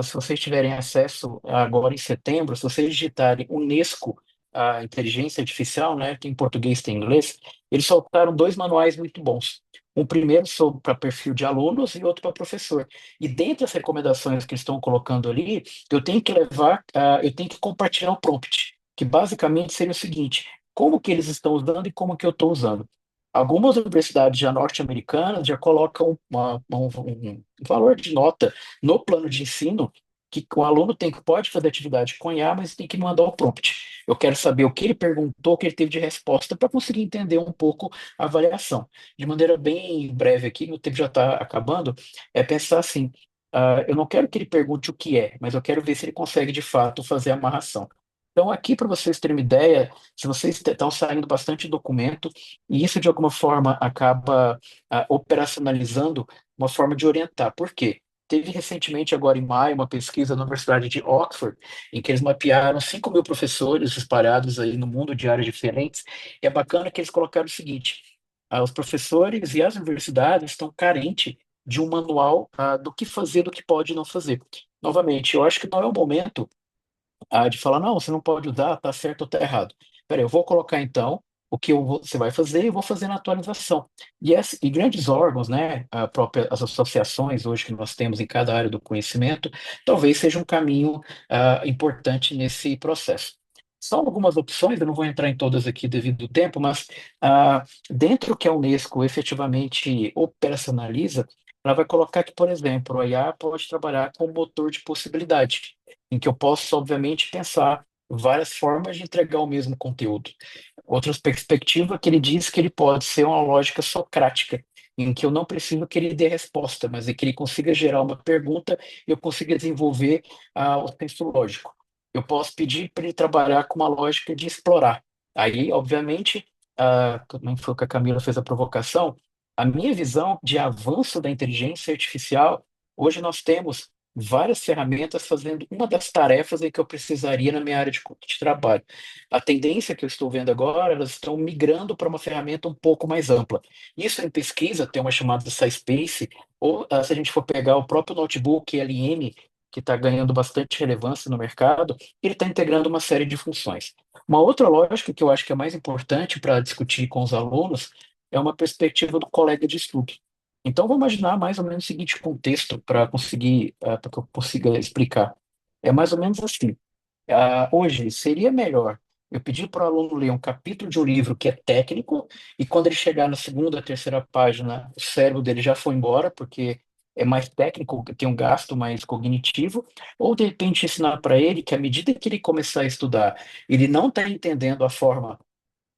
se vocês tiverem acesso agora em setembro, se vocês digitarem Unesco, a inteligência artificial, né, tem em português, tem em inglês, eles soltaram dois manuais muito bons. Um primeiro para perfil de alunos e outro para professor. E dentre as recomendações que eles estão colocando ali, eu tenho que compartilhar o prompt, que basicamente seria o seguinte: como que eles estão usando e como que eu estou usando. Algumas universidades já norte-americanas já colocam um valor de nota no plano de ensino que o aluno pode fazer atividade com IA, mas tem que mandar o prompt. Eu quero saber o que ele perguntou, o que ele teve de resposta, para conseguir entender um pouco a avaliação. De maneira bem breve aqui, meu tempo já está acabando, é pensar assim, eu não quero que ele pergunte o que é, mas eu quero ver se ele consegue, de fato, fazer a amarração. Então, aqui, para vocês terem uma ideia, se vocês estão saindo bastante documento, e isso, de alguma forma, acaba operacionalizando uma forma de orientar. Por quê? Teve recentemente, agora em maio, uma pesquisa na Universidade de Oxford, em que eles mapearam 5.000 professores espalhados aí no mundo de áreas diferentes. E é bacana que eles colocaram o seguinte: os professores e as universidades estão carentes de um manual do que fazer, do que pode e não fazer. Novamente, eu acho que não é o momento de falar, não, você não pode usar, tá certo ou tá errado. Peraí, eu vou colocar então o que você vai fazer e vou fazer na atualização. E grandes órgãos, né, as associações hoje que nós temos em cada área do conhecimento, talvez seja um caminho importante nesse processo. São algumas opções, eu não vou entrar em todas aqui devido ao tempo, mas dentro que a Unesco efetivamente operacionaliza, ela vai colocar que, por exemplo, a IA pode trabalhar com motor de possibilidade em que eu posso, obviamente, pensar várias formas de entregar o mesmo conteúdo. Outra perspectiva que ele diz que ele pode ser uma lógica socrática, em que eu não preciso que ele dê resposta, mas é que ele consiga gerar uma pergunta e eu consiga desenvolver o senso lógico. Eu posso pedir para ele trabalhar com uma lógica de explorar. Aí, obviamente, como foi que a Camila fez a provocação, a minha visão de avanço da inteligência artificial, hoje nós temos várias ferramentas fazendo uma das tarefas em que eu precisaria na minha área de trabalho. A tendência que eu estou vendo agora, elas estão migrando para uma ferramenta um pouco mais ampla. Isso em pesquisa tem uma chamada SciSpace, ou se a gente for pegar o próprio notebook LM, que está ganhando bastante relevância no mercado, ele está integrando uma série de funções. Uma outra lógica que eu acho que é mais importante para discutir com os alunos é uma perspectiva do colega de estudo. Então, vou imaginar mais ou menos o seguinte contexto para que eu consiga explicar. É mais ou menos assim. Hoje, seria melhor eu pedir para o aluno ler um capítulo de um livro que é técnico, e quando ele chegar na segunda, terceira página, o cérebro dele já foi embora, porque é mais técnico, tem um gasto mais cognitivo, ou de repente ensinar para ele que à medida que ele começar a estudar, ele não está entendendo a forma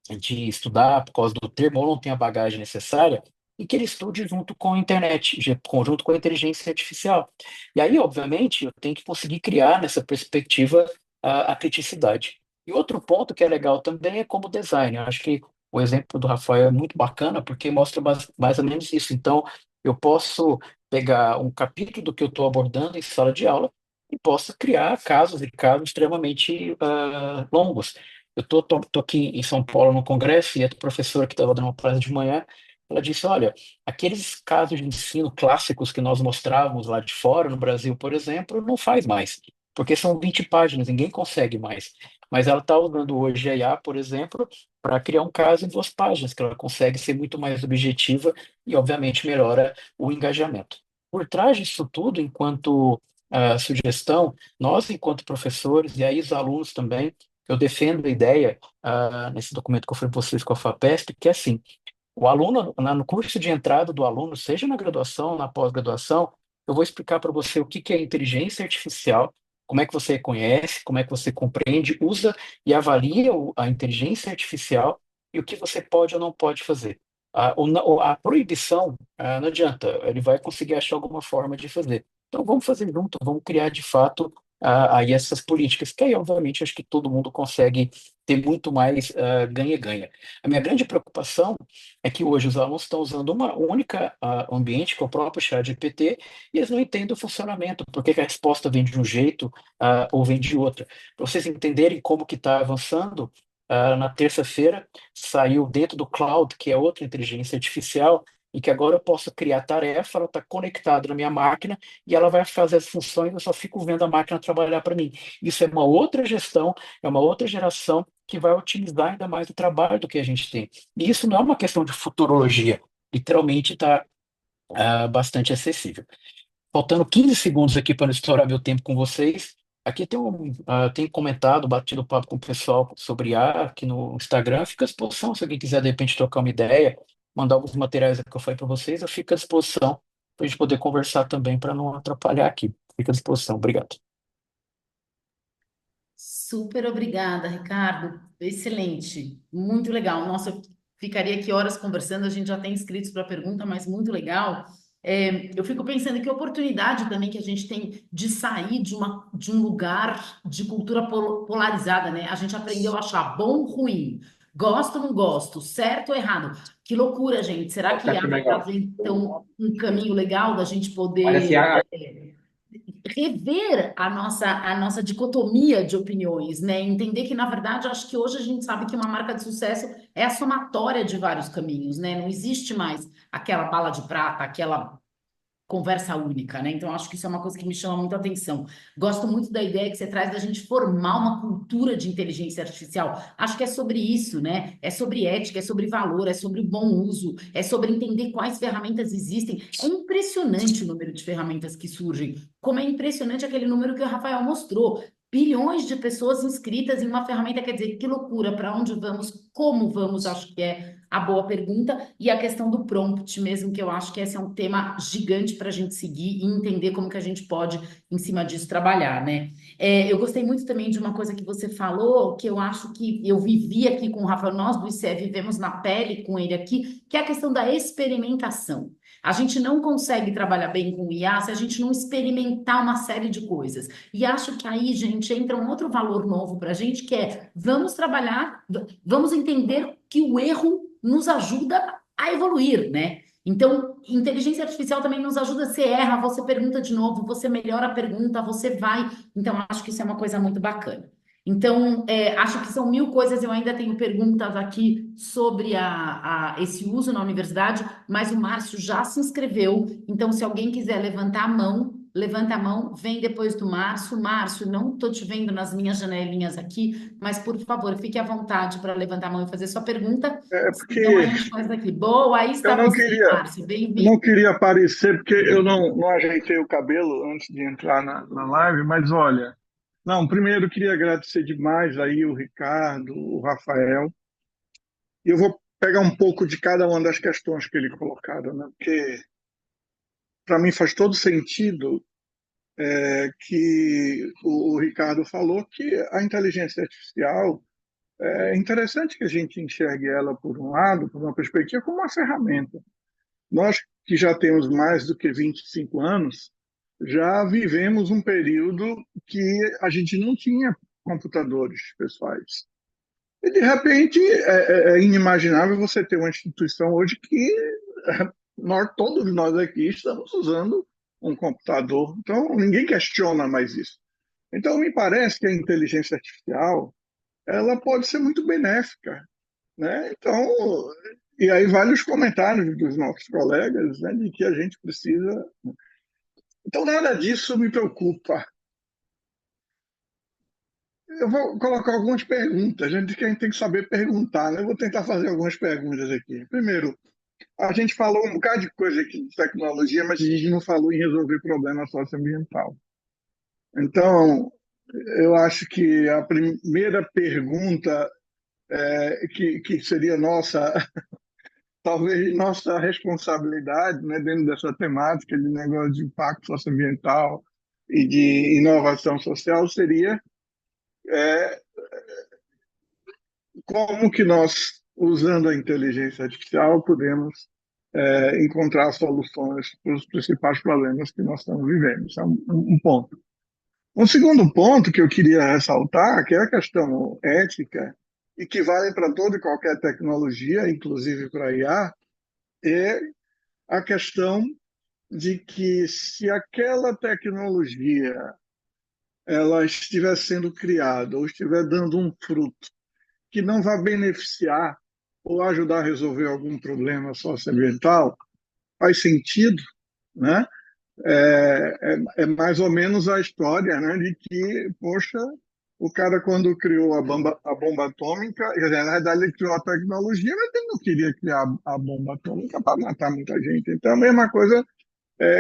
de estudar por causa do termo ou não tem a bagagem necessária, e que ele estude junto com a internet, junto com a inteligência artificial. E aí, obviamente, eu tenho que conseguir criar nessa perspectiva a criticidade. E outro ponto que é legal também é como design. Eu acho que o exemplo do Rafael é muito bacana porque mostra mais ou menos isso. Então, eu posso pegar um capítulo do que eu estou abordando em sala de aula e posso criar casos e casos extremamente longos. Eu tô aqui em São Paulo no congresso e a professora que estava dando uma palestra de manhã, ela disse, olha, aqueles casos de ensino clássicos que nós mostrávamos lá de fora, no Brasil, por exemplo, não faz mais, porque são 20 páginas, ninguém consegue mais. Mas ela está usando hoje a IA, por exemplo, para criar um caso em 2 páginas, que ela consegue ser muito mais objetiva e, obviamente, melhora o engajamento. Por trás disso tudo, enquanto sugestão, nós, enquanto professores, e aí os alunos também, eu defendo a ideia, nesse documento que eu falei para vocês com a FAPESP, que é assim, o aluno, no curso de entrada do aluno, seja na graduação, na pós-graduação, eu vou explicar para você o que que é inteligência artificial, como é que você conhece, como é que você compreende, usa e avalia a inteligência artificial e o que você pode ou não pode fazer. A proibição, não adianta, ele vai conseguir achar alguma forma de fazer. Então, vamos fazer junto, vamos criar de fato aí essas políticas, que aí, obviamente, acho que todo mundo consegue ter muito mais ganha-ganha. A minha grande preocupação é que hoje os alunos estão usando uma única ambiente, que é o próprio ChatGPT, e eles não entendem o funcionamento, porque que a resposta vem de um jeito ou vem de outra. Para vocês entenderem como que está avançando, na terça-feira saiu dentro do Cloud, que é outra inteligência artificial, e que agora eu posso criar tarefa, ela está conectada na minha máquina e ela vai fazer as funções, eu só fico vendo a máquina trabalhar para mim. Isso é uma outra gestão, é uma outra geração que vai otimizar ainda mais o trabalho do que a gente tem. E isso não é uma questão de futurologia, literalmente está bastante acessível. Faltando 15 segundos aqui para não estourar meu tempo com vocês. Aqui tem comentado, batido papo com o pessoal sobre IA aqui no Instagram. Fica à disposição, se alguém quiser de repente trocar uma ideia, mandar alguns materiais que eu falei para vocês, eu fico à disposição para a gente poder conversar também para não atrapalhar aqui. Fica à disposição. Obrigado. Super obrigada, Ricardo. Excelente, muito legal. Nossa, eu ficaria aqui horas conversando. A gente já tem inscritos para a pergunta, mas muito legal. Eu fico pensando que oportunidade também que a gente tem de sair de um lugar de cultura polarizada, né? A gente aprendeu a achar bom, ruim, gosto, não gosto, certo ou errado. Que loucura, gente. Será que IA vai trazer, então, um caminho legal da gente poder rever a nossa dicotomia de opiniões, né? Entender que, na verdade, acho que hoje a gente sabe que uma marca de sucesso é a somatória de vários caminhos, né? Não existe mais aquela bala de prata, aquela conversa única, né? Então, acho que isso é uma coisa que me chama muito a atenção. Gosto muito da ideia que você traz da gente formar uma cultura de inteligência artificial. Acho que é sobre isso, né? É sobre ética, é sobre valor, é sobre bom uso, é sobre entender quais ferramentas existem. É impressionante o número de ferramentas que surgem, como é impressionante aquele número que o Rafael mostrou. Bilhões de pessoas inscritas em uma ferramenta, quer dizer, que loucura, para onde vamos, como vamos, acho que é a boa pergunta, e a questão do prompt mesmo, que eu acho que esse é um tema gigante para a gente seguir e entender como que a gente pode, em cima disso, trabalhar, né? Eu gostei muito também de uma coisa que você falou, que eu acho que eu vivi aqui com o Rafael, nós do ICE vivemos na pele com ele aqui, que é a questão da experimentação. A gente não consegue trabalhar bem com o IA se a gente não experimentar uma série de coisas. E acho que aí, gente, entra um outro valor novo para a gente, que é vamos trabalhar, vamos entender que o erro nos ajuda a evoluir, né? Então, inteligência artificial também nos ajuda. Você erra, você pergunta de novo, você melhora a pergunta, você vai. Então, acho que isso é uma coisa muito bacana. Então, acho que são mil coisas. Eu ainda tenho perguntas aqui sobre esse uso na universidade, mas o Márcio já se inscreveu. Então, se alguém quiser levantar a mão, levanta a mão, vem depois do Márcio. Márcio, não estou te vendo nas minhas janelinhas aqui, mas por favor, fique à vontade para levantar a mão e fazer sua pergunta. É Senão a porque gente faz daqui. Boa, aí eu está você, Márcio. não Bem-vindo. queria aparecer, porque eu não ajeitei o cabelo antes de entrar na live, mas olha, não, primeiro eu queria agradecer demais aí o Ricardo, o Rafael, e eu vou pegar um pouco de cada uma das questões que ele colocaram, né? Porque para mim faz todo sentido que o Ricardo falou que a inteligência artificial é interessante que a gente enxergue ela por um lado, por uma perspectiva, como uma ferramenta. Nós que já temos mais do que 25 anos, já vivemos um período que a gente não tinha computadores pessoais. E, de repente, é inimaginável você ter uma instituição hoje que todos nós aqui estamos usando um computador. Então, ninguém questiona mais isso. Então, me parece que a inteligência artificial ela pode ser muito benéfica, né? Então, e aí vale os comentários dos nossos colegas, né, de que a gente precisa. Então, nada disso me preocupa. Eu vou colocar algumas perguntas. A gente tem que saber perguntar, né? Eu vou tentar fazer algumas perguntas aqui. Primeiro, a gente falou um bocado de coisa aqui de tecnologia, mas a gente não falou em resolver problema socioambiental. Então, eu acho que a primeira pergunta que seria nossa, talvez nossa responsabilidade, né, dentro dessa temática de negócio de impacto socioambiental e de inovação social seria é, como que nós, usando a inteligência artificial, podemos encontrar soluções para os principais problemas que nós estamos vivendo. Isso é um ponto. Um segundo ponto que eu queria ressaltar, que é a questão ética, e que vale para toda e qualquer tecnologia, inclusive para a IA, é a questão de que se aquela tecnologia ela estiver sendo criada ou estiver dando um fruto que não vai beneficiar ou ajudar a resolver algum problema socioambiental, faz sentido, né? É mais ou menos a história, né, de que, poxa, o cara quando criou a bomba atômica, quer dizer, na verdade ele criou a tecnologia, mas ele não queria criar a bomba atômica para matar muita gente. Então, a mesma coisa,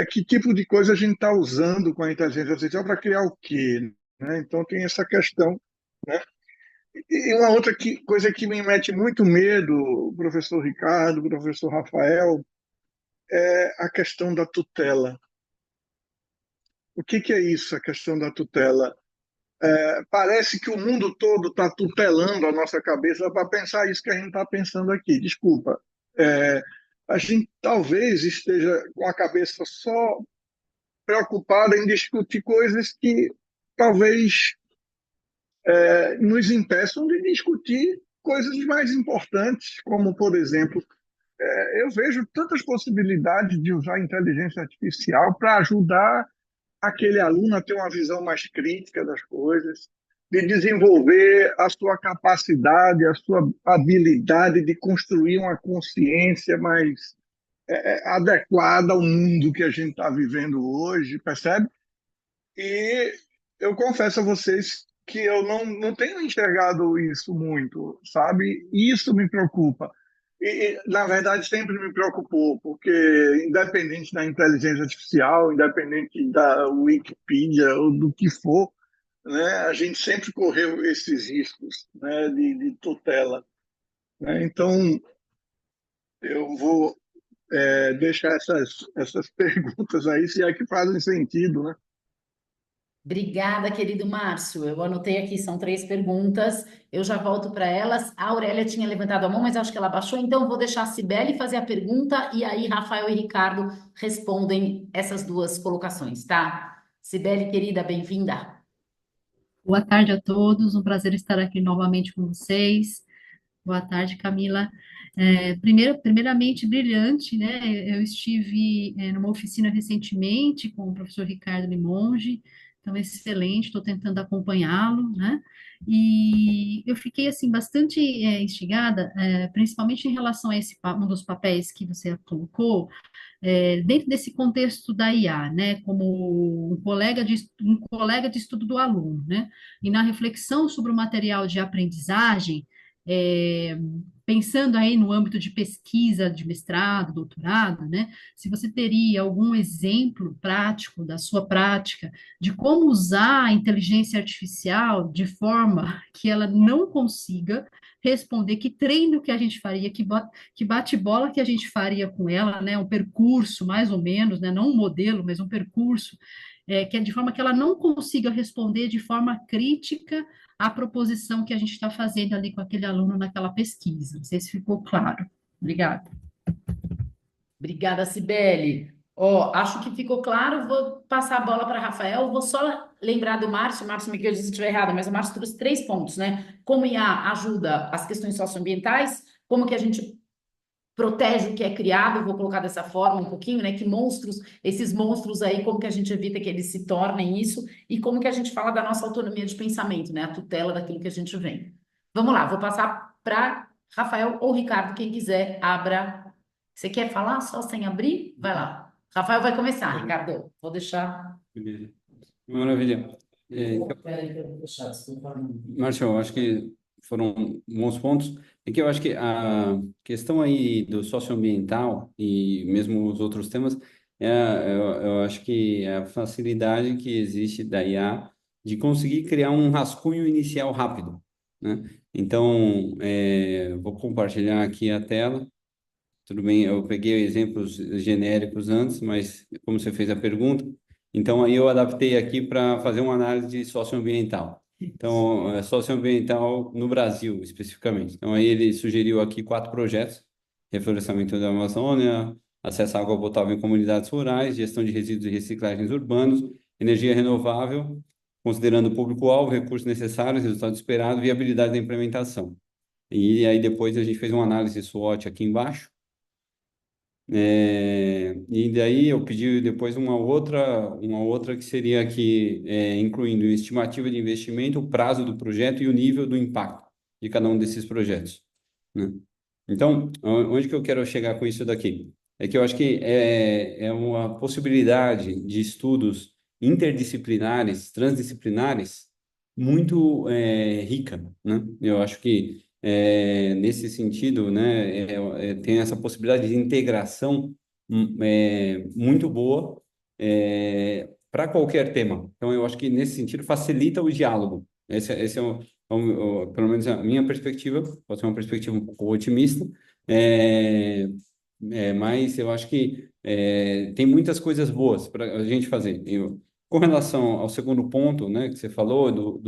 que tipo de coisa a gente está usando com a inteligência artificial para criar o quê? Né? Então, tem essa questão, né? E uma outra coisa que me mete muito medo, professor Ricardo, professor Rafael, é a questão da tutela. O que é isso, a questão da tutela? Parece que o mundo todo está tutelando a nossa cabeça para pensar isso que a gente está pensando aqui. Desculpa. A gente talvez esteja com a cabeça só preocupada em discutir coisas que talvez nos impeçam de discutir coisas mais importantes, como, por exemplo, eu vejo tantas possibilidades de usar a inteligência artificial para ajudar aquele aluno a ter uma visão mais crítica das coisas, de desenvolver a sua capacidade, a sua habilidade de construir uma consciência mais adequada ao mundo que a gente está vivendo hoje, percebe? E eu confesso a vocês que eu não tenho enxergado isso muito, sabe? Isso me preocupa. Na verdade, sempre me preocupou, porque independente da inteligência artificial, independente da Wikipedia ou do que for, né, a gente sempre correu esses riscos, né, de tutela. Né? Então, eu vou deixar essas perguntas aí, se é que fazem sentido, né? Obrigada, querido Márcio. Eu anotei aqui, são 3 perguntas. Eu já volto para elas. A Aurélia tinha levantado a mão, mas acho que ela baixou, então eu vou deixar a Cibele fazer a pergunta e aí Rafael e Ricardo respondem essas 2 colocações, tá? Cibele, querida, bem-vinda. Boa tarde a todos, um prazer estar aqui novamente com vocês. Boa tarde, Camila. Primeiramente, brilhante, né? Eu estive numa oficina recentemente com o professor Ricardo Limonge, então excelente, estou tentando acompanhá-lo, né? E eu fiquei assim bastante instigada, principalmente em relação a um dos papéis que você colocou, dentro desse contexto da IA, né, como um colega de estudo do aluno, né, e na reflexão sobre o material de aprendizagem, é, pensando aí no âmbito de pesquisa de mestrado, doutorado, né, se você teria algum exemplo prático da sua prática de como usar a inteligência artificial de forma que ela não consiga responder, que treino que a gente faria, que bate-bola que a gente faria com ela, né, um percurso, mais ou menos, né, não um modelo, mas um percurso, que é de forma que ela não consiga responder de forma crítica à proposição que a gente está fazendo ali com aquele aluno naquela pesquisa. Não sei se ficou claro. Obrigada. Obrigada, Cibele. Ó, acho que ficou claro. Vou passar a bola para Rafael. Vou só lembrar do Márcio. Márcio me corrija se eu estiver errada, mas o Márcio trouxe 3 pontos, né? Como IA ajuda as questões socioambientais, como que a gente protege o que é criado, vou colocar dessa forma um pouquinho, né? Que monstros, esses monstros aí, como que a gente evita que eles se tornem isso, e como que a gente fala da nossa autonomia de pensamento, né? A tutela daquilo que a gente vem. Vamos lá, vou passar para Rafael ou Ricardo, quem quiser, abra. Você quer falar só sem abrir? Vai lá. Rafael vai começar, Ricardo. Vou deixar. Beleza. Maravilha. Então, Peraí, que eu vou deixar, desculpa. Márcio, eu acho que foram bons pontos. É que eu acho que a questão aí do socioambiental e mesmo os outros temas, eu acho que é a facilidade que existe da IA de conseguir criar um rascunho inicial rápido, né? Então, vou compartilhar aqui a tela. Tudo bem, eu peguei exemplos genéricos antes, mas como você fez a pergunta, então aí eu adaptei aqui para fazer uma análise socioambiental. Então, socioambiental no Brasil, especificamente. Então, aí ele sugeriu aqui 4 projetos: reflorestamento da Amazônia, acesso à água potável em comunidades rurais, gestão de resíduos e reciclagens urbanos, energia renovável, considerando o público-alvo, recursos necessários, resultado esperado, viabilidade da implementação. E aí depois a gente fez uma análise SWOT aqui embaixo, e daí eu pedi depois uma outra que seria aqui, incluindo estimativa de investimento, o prazo do projeto e o nível do impacto de cada um desses projetos, né? Então, onde que eu quero chegar com isso daqui? É que eu acho que é uma possibilidade de estudos interdisciplinares, transdisciplinares, muito rica, né? Eu acho que nesse sentido, né, tem essa possibilidade de integração muito boa para qualquer tema. Então, eu acho que nesse sentido facilita o diálogo. Esse é pelo menos a minha perspectiva, pode ser uma perspectiva um pouco otimista, é, mas eu acho que tem muitas coisas boas para a gente fazer. Com relação ao segundo ponto, né, que você falou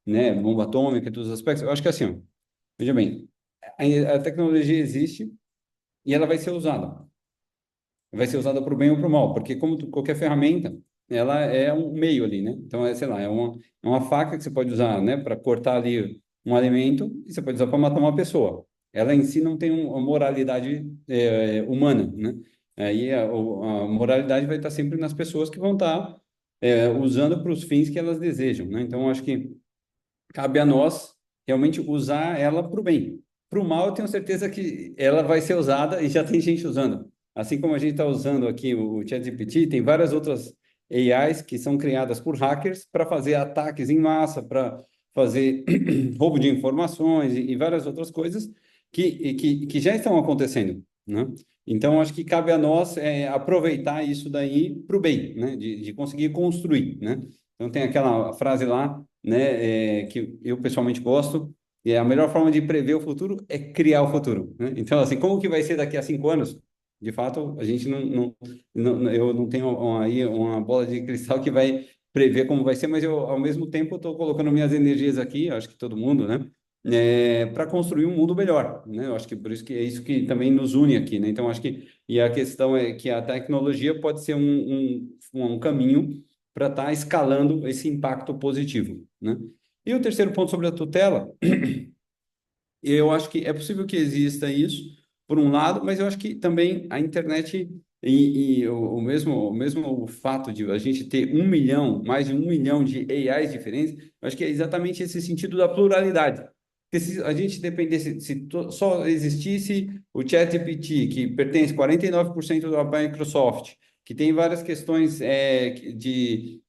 né, bomba atômica e todos os aspectos, eu acho que assim, ó, veja bem, a tecnologia existe e ela vai ser usada. Vai ser usada para o bem ou para o mal, porque como qualquer ferramenta, ela é um meio ali, né? Então, sei lá, é uma faca que você pode usar, né, para cortar ali um alimento e você pode usar para matar uma pessoa. Ela em si não tem uma moralidade humana, né? Aí a moralidade vai estar sempre nas pessoas que vão estar usando para os fins que elas desejam, né? Então, eu acho que cabe a nós realmente usar ela para o bem. Para o mal, eu tenho certeza que ela vai ser usada e já tem gente usando. Assim como a gente está usando aqui o ChatGPT, tem várias outras AIs que são criadas por hackers para fazer ataques em massa, para fazer roubo de informações e várias outras coisas que já estão acontecendo, né? Então, acho que cabe a nós aproveitar isso daí para o bem, né? De conseguir construir, né? Então, tem aquela frase lá, né, que eu pessoalmente gosto, e a melhor forma de prever o futuro é criar o futuro, né? Então, assim, como que vai ser daqui a 5 anos? De fato, a gente eu não tenho aí uma bola de cristal que vai prever como vai ser, mas eu, ao mesmo tempo, estou colocando minhas energias aqui, acho que todo mundo, né, para construir um mundo melhor, né? Eu acho que por isso que é isso que também nos une aqui, né? Então, acho que, e a questão é que a tecnologia pode ser um caminho para estar escalando esse impacto positivo, né? E o terceiro ponto sobre a tutela, eu acho que é possível que exista isso, por um lado, mas eu acho que também a internet e o mesmo fato de a gente ter 1 milhão, mais de 1 milhão de AIs diferentes, eu acho que é exatamente esse sentido da pluralidade. Porque se a gente dependesse, se só existisse o ChatGPT, que pertence 49% da Microsoft, que tem várias questões de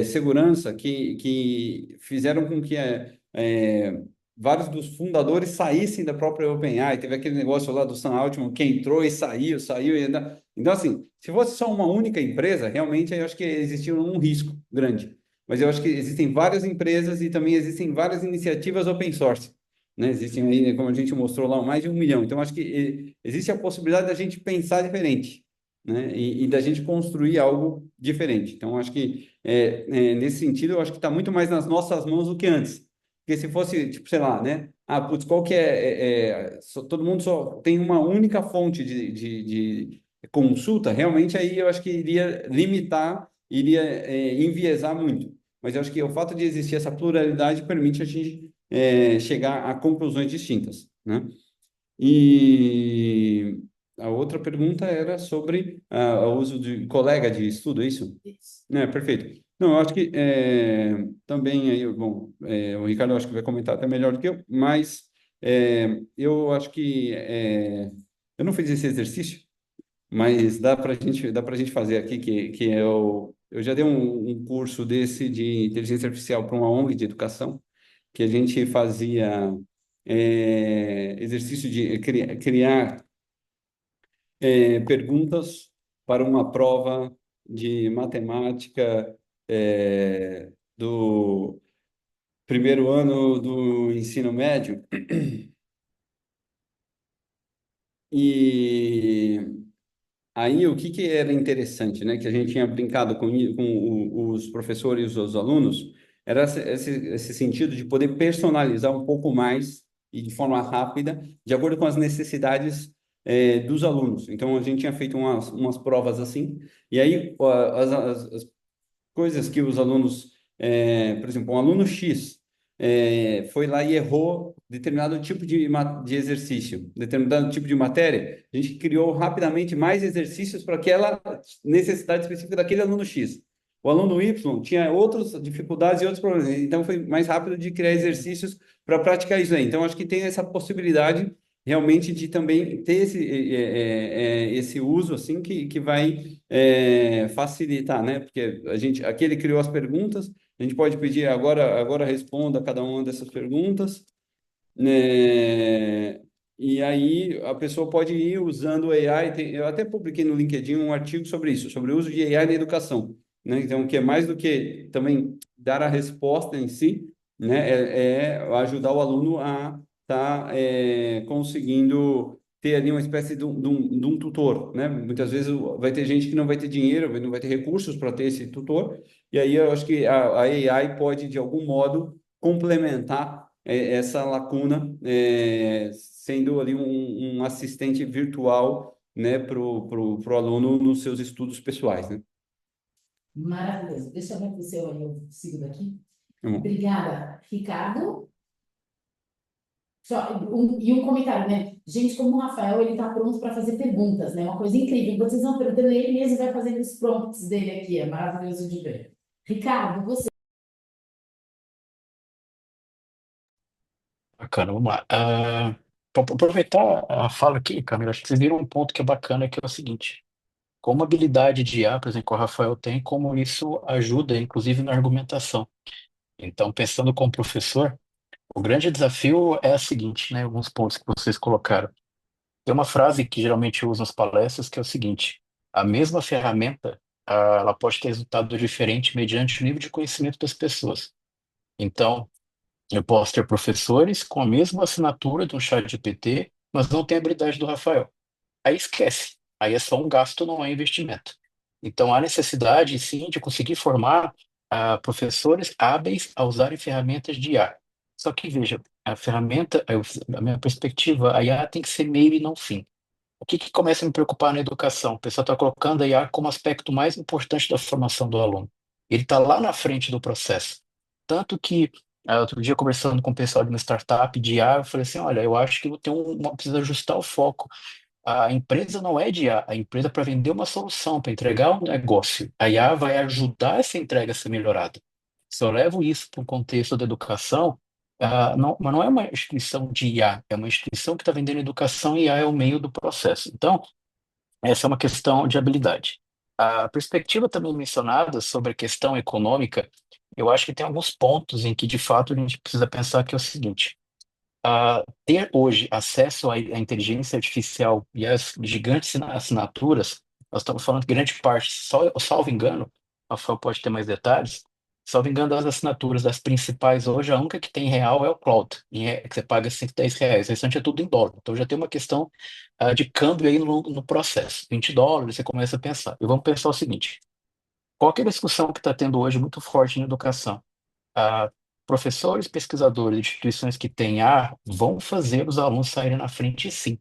segurança que fizeram com que vários dos fundadores saíssem da própria OpenAI. Teve aquele negócio lá do Sam Altman que entrou e saiu, saiu e ainda. Então, assim, se fosse só uma única empresa, realmente eu acho que existia um risco grande. Mas eu acho que existem várias empresas e também existem várias iniciativas open source, né? Existem aí, né, como a gente mostrou lá, mais de 1 milhão. Então, acho que existe a possibilidade da gente pensar diferente, né? E da gente construir algo diferente. Então, acho que nesse sentido, eu acho que está muito mais nas nossas mãos do que antes. Porque se fosse, tipo, sei lá, né? Ah, putz, qual que todo mundo só tem uma única fonte de consulta, realmente aí eu acho que iria limitar, iria enviesar muito. Mas eu acho que o fato de existir essa pluralidade permite a gente chegar a conclusões distintas, né? E a outra pergunta era sobre o uso de colega de estudo, é isso? Isso. Perfeito. Não, eu acho que também aí, bom, o Ricardo acho que vai comentar até melhor do que eu, mas eu acho que eu não fiz esse exercício, mas dá para gente fazer aqui que eu já dei um curso desse de inteligência artificial para uma ONG de educação, que a gente fazia exercício de criar perguntas para uma prova de matemática do primeiro ano do ensino médio. E aí o que era interessante, né, que a gente tinha brincado com os professores e os alunos, era esse sentido de poder personalizar um pouco mais e de forma rápida, de acordo com as necessidades dos alunos. Então, a gente tinha feito umas provas assim, e aí as coisas que os alunos, por exemplo, um aluno X foi lá e errou determinado tipo de exercício, determinado tipo de matéria, a gente criou rapidamente mais exercícios para aquela necessidade específica daquele aluno X. O aluno Y tinha outras dificuldades e outros problemas, então foi mais rápido de criar exercícios para praticar isso aí. Então, acho que tem essa possibilidade realmente de também ter esse uso assim que vai facilitar, né? Porque aqui ele criou as perguntas, a gente pode pedir agora responda a cada uma dessas perguntas, né? E aí a pessoa pode ir usando o AI. Eu até publiquei no LinkedIn um artigo sobre isso, sobre o uso de AI na educação, né? Então, que é mais do que também dar a resposta em si, né? É ajudar o aluno a estar conseguindo ter ali uma espécie de um tutor, né? Muitas vezes vai ter gente que não vai ter dinheiro, não vai ter recursos para ter esse tutor, e aí eu acho que a AI pode, de algum modo, complementar essa lacuna, sendo ali um assistente virtual, né, pro aluno nos seus estudos pessoais, né? Maravilhoso. Deixa eu ver o seu aí, eu sigo daqui. Tá bom. Obrigada, Ricardo. E um comentário, né? Gente, como o Rafael, ele está pronto para fazer perguntas, né? Uma coisa incrível. Enquanto vocês vão perguntando, ele mesmo vai fazendo os prompts dele aqui. É maravilhoso de ver. Ricardo, você. Bacana, vamos lá. Pra aproveitar a fala aqui, Camila, acho que vocês viram um ponto que é bacana, que é o seguinte: como a habilidade de IA, por exemplo, que o Rafael tem, como isso ajuda, inclusive, na argumentação. Então, pensando como professor, o grande desafio é o seguinte, né? Alguns pontos que vocês colocaram. Tem uma frase que geralmente eu uso nas palestras, que é o seguinte: a mesma ferramenta, ela pode ter resultado diferente mediante o nível de conhecimento das pessoas. Então, eu posso ter professores com a mesma assinatura de um chat GPT, mas não tem a habilidade do Rafael. Aí esquece. Aí é só um gasto, não é investimento. Então, há necessidade, sim, de conseguir formar professores hábeis a usarem ferramentas de IA. Só que, veja, a ferramenta, a minha perspectiva, a IA tem que ser meio e não fim. O que começa a me preocupar na educação? O pessoal está colocando a IA como aspecto mais importante da formação do aluno. Ele está lá na frente do processo. Tanto que, outro dia, conversando com o pessoal de uma startup de IA, eu falei assim: olha, eu acho que precisa ajustar o foco. A empresa não é de IA, a empresa é para vender uma solução, para entregar um negócio. A IA vai ajudar essa entrega a ser melhorada. Se eu levo isso para o contexto da educação, mas não é uma instituição de IA, é uma instituição que está vendendo educação e IA é o meio do processo. Então, essa é uma questão de habilidade. A perspectiva também mencionada sobre a questão econômica, eu acho que tem alguns pontos em que, de fato, a gente precisa pensar que é o seguinte: ter hoje acesso à inteligência artificial e às gigantes assinaturas, nós estamos falando que grande parte, salvo engano, o Rafael pode ter mais detalhes, salvo engano, das assinaturas das principais hoje, a única que tem real é o Cloud, que você paga R$ 110, o restante é tudo em dólar. Então já tem uma questão de câmbio aí no processo. US$ 20, você começa a pensar. E vamos pensar o seguinte: qual que é a discussão que está tendo hoje muito forte na educação? ah, Professores, pesquisadores, instituições que têm A vão fazer os alunos saírem na frente, sim.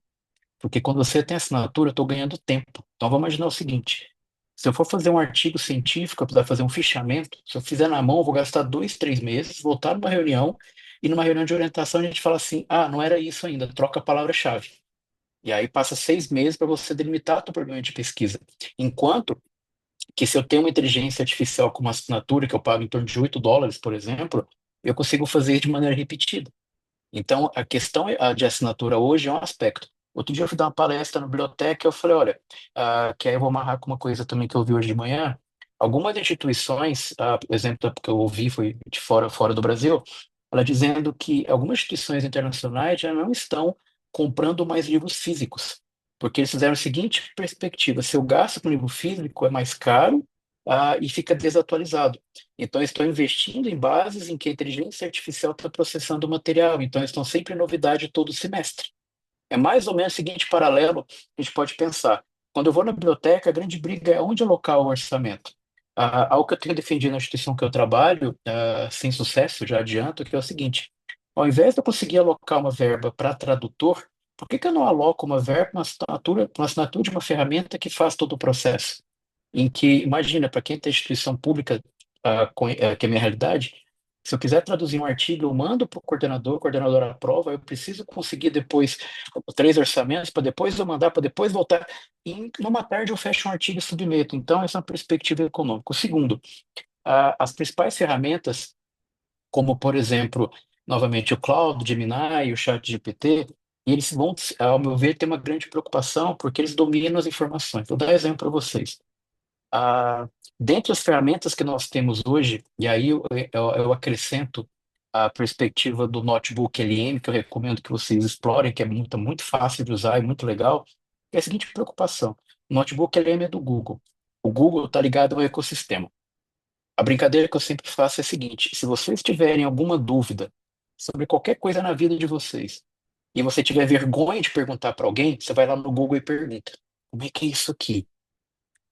Porque quando você tem assinatura, eu estou ganhando tempo. Então vamos imaginar o seguinte: se eu for fazer um artigo científico, eu precisar fazer um fichamento, se eu fizer na mão, eu vou gastar 2, 3 meses, voltar numa reunião, e numa reunião de orientação a gente fala assim: ah, não era isso ainda, troca a palavra-chave. E aí passa 6 meses para você delimitar o teu problema de pesquisa. Enquanto que se eu tenho uma inteligência artificial com uma assinatura que eu pago em torno de US$ 8, por exemplo, eu consigo fazer de maneira repetida. Então, a questão de assinatura hoje é um aspecto. Outro dia eu fui dar uma palestra na biblioteca e eu falei, olha, que aí eu vou amarrar com uma coisa também que eu vi hoje de manhã. Algumas instituições, por exemplo, que eu ouvi foi de fora do Brasil, ela dizendo que algumas instituições internacionais já não estão comprando mais livros físicos, porque eles fizeram a seguinte perspectiva: se eu gasto com livro físico é mais caro, e fica desatualizado. Então, eles estão investindo em bases em que a inteligência artificial está processando o material. Então, eles estão sempre em novidade todo semestre. É mais ou menos o seguinte paralelo que a gente pode pensar. Quando eu vou na biblioteca, a grande briga é onde alocar o orçamento. Algo que eu tenho defendido na instituição que eu trabalho, sem sucesso, já adianto, que é o seguinte: ao invés de eu conseguir alocar uma verba para tradutor, por que que eu não aloco uma verba, uma assinatura de uma ferramenta que faz todo o processo? Em que, imagina, para quem tem instituição pública, que é a minha realidade, se eu quiser traduzir um artigo, eu mando para o coordenador aprova, eu preciso conseguir depois 3 orçamentos para depois eu mandar, para depois voltar. E numa tarde eu fecho um artigo e submeto. Então, essa é uma perspectiva econômica. O segundo, as principais ferramentas, como, por exemplo, novamente, o Claude, o Gemini, o ChatGPT, e eles vão, ao meu ver, ter uma grande preocupação porque eles dominam as informações. Vou dar um exemplo para vocês. Ah, Dentre as ferramentas que nós temos hoje, e aí eu acrescento a perspectiva do notebook LM, que eu recomendo que vocês explorem, que é muito, muito fácil de usar e muito legal, é a seguinte preocupação: o notebook LM é do Google. O Google está ligado ao ecossistema. A brincadeira que eu sempre faço é a seguinte: se vocês tiverem alguma dúvida sobre qualquer coisa na vida de vocês, e você tiver vergonha de perguntar para alguém, você vai lá no Google e pergunta: como é que é isso aqui?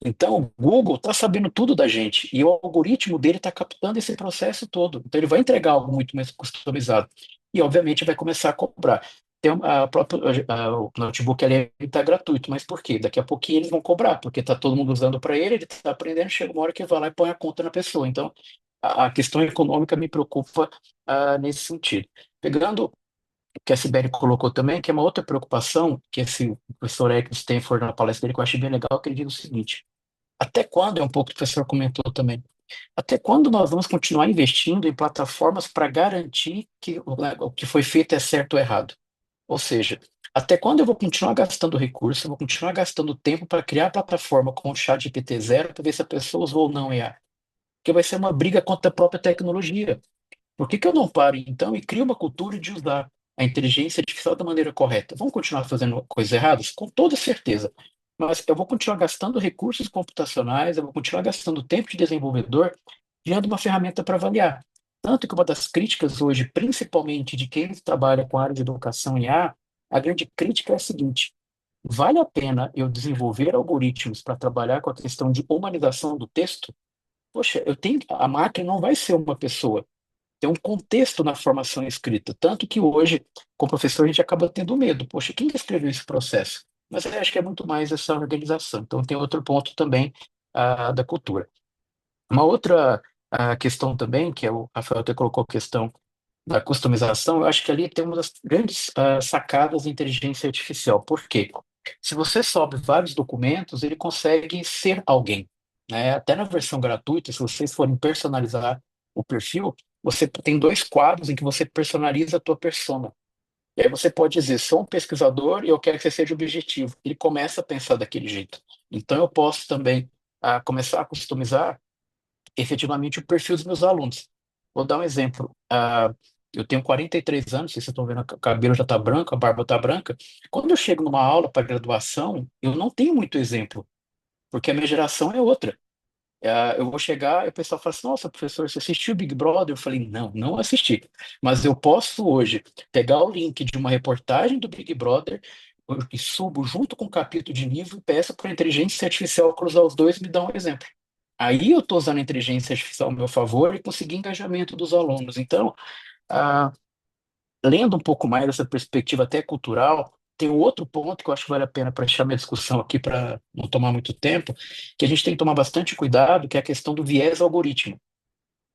Então, o Google está sabendo tudo da gente e o algoritmo dele está captando esse processo todo. Então, ele vai entregar algo muito mais customizado e, obviamente, vai começar a cobrar. O notebook ele está gratuito, mas por quê? Daqui a pouquinho eles vão cobrar, porque está todo mundo usando para ele está aprendendo, chega uma hora que vai lá e põe a conta na pessoa. Então, a questão econômica me preocupa, nesse sentido. Pegando o que a Sibeli colocou também, que é uma outra preocupação, que esse professor Eric Stanford, na palestra dele, que eu achei bem legal, que ele diz o seguinte: até quando, é um pouco que o professor comentou também, até quando nós vamos continuar investindo em plataformas para garantir que o que foi feito é certo ou errado? Ou seja, até quando eu vou continuar gastando recurso, eu vou continuar gastando tempo para criar plataforma com o chat GPT zero para ver se a pessoa usou ou não IA? Porque vai ser uma briga contra a própria tecnologia. Por que que eu não paro, então, e crio uma cultura de usar a inteligência artificial da maneira correta? Vamos continuar fazendo coisas erradas? Com toda certeza. Mas eu vou continuar gastando recursos computacionais, eu vou continuar gastando tempo de desenvolvedor, criando uma ferramenta para avaliar. Tanto que uma das críticas hoje, principalmente de quem trabalha com a área de educação em IA, a grande crítica é a seguinte: vale a pena eu desenvolver algoritmos para trabalhar com a questão de humanização do texto? Poxa, a máquina não vai ser uma pessoa, tem um contexto na formação escrita, tanto que hoje, como professor, a gente acaba tendo medo. Poxa, quem que escreveu esse processo? Mas eu acho que é muito mais essa organização. Então, tem outro ponto também, da cultura. Uma outra, questão também, que é o Rafael até colocou a questão da customização, eu acho que ali tem uma das grandes, sacadas da inteligência artificial. Por quê? Se você sobe vários documentos, ele consegue ser alguém, né? Até na versão gratuita, se vocês forem personalizar o perfil, você tem 2 quadros em que você personaliza a tua persona. E aí você pode dizer: sou um pesquisador e eu quero que você seja objetivo. Ele começa a pensar daquele jeito. Então eu posso também, começar a customizar efetivamente o perfil dos meus alunos. Vou dar um exemplo. Eu tenho 43 anos, se vocês estão vendo, o cabelo já está branco, a barba está branca. Quando eu chego numa aula para graduação, eu não tenho muito exemplo, porque a minha geração é outra. Eu vou chegar e o pessoal fala assim: nossa, professor, você assistiu Big Brother? Eu falei: não, não assisti. Mas eu posso hoje pegar o link de uma reportagem do Big Brother e subo junto com o capítulo de livro e peço para a inteligência artificial cruzar os dois e me dar um exemplo. Aí eu estou usando a inteligência artificial ao meu favor e consegui engajamento dos alunos. Então, ah, lendo um pouco mais dessa perspectiva até cultural, tem um outro ponto que eu acho que vale a pena para deixar minha discussão aqui para não tomar muito tempo, que a gente tem que tomar bastante cuidado, que é a questão do viés algoritmo.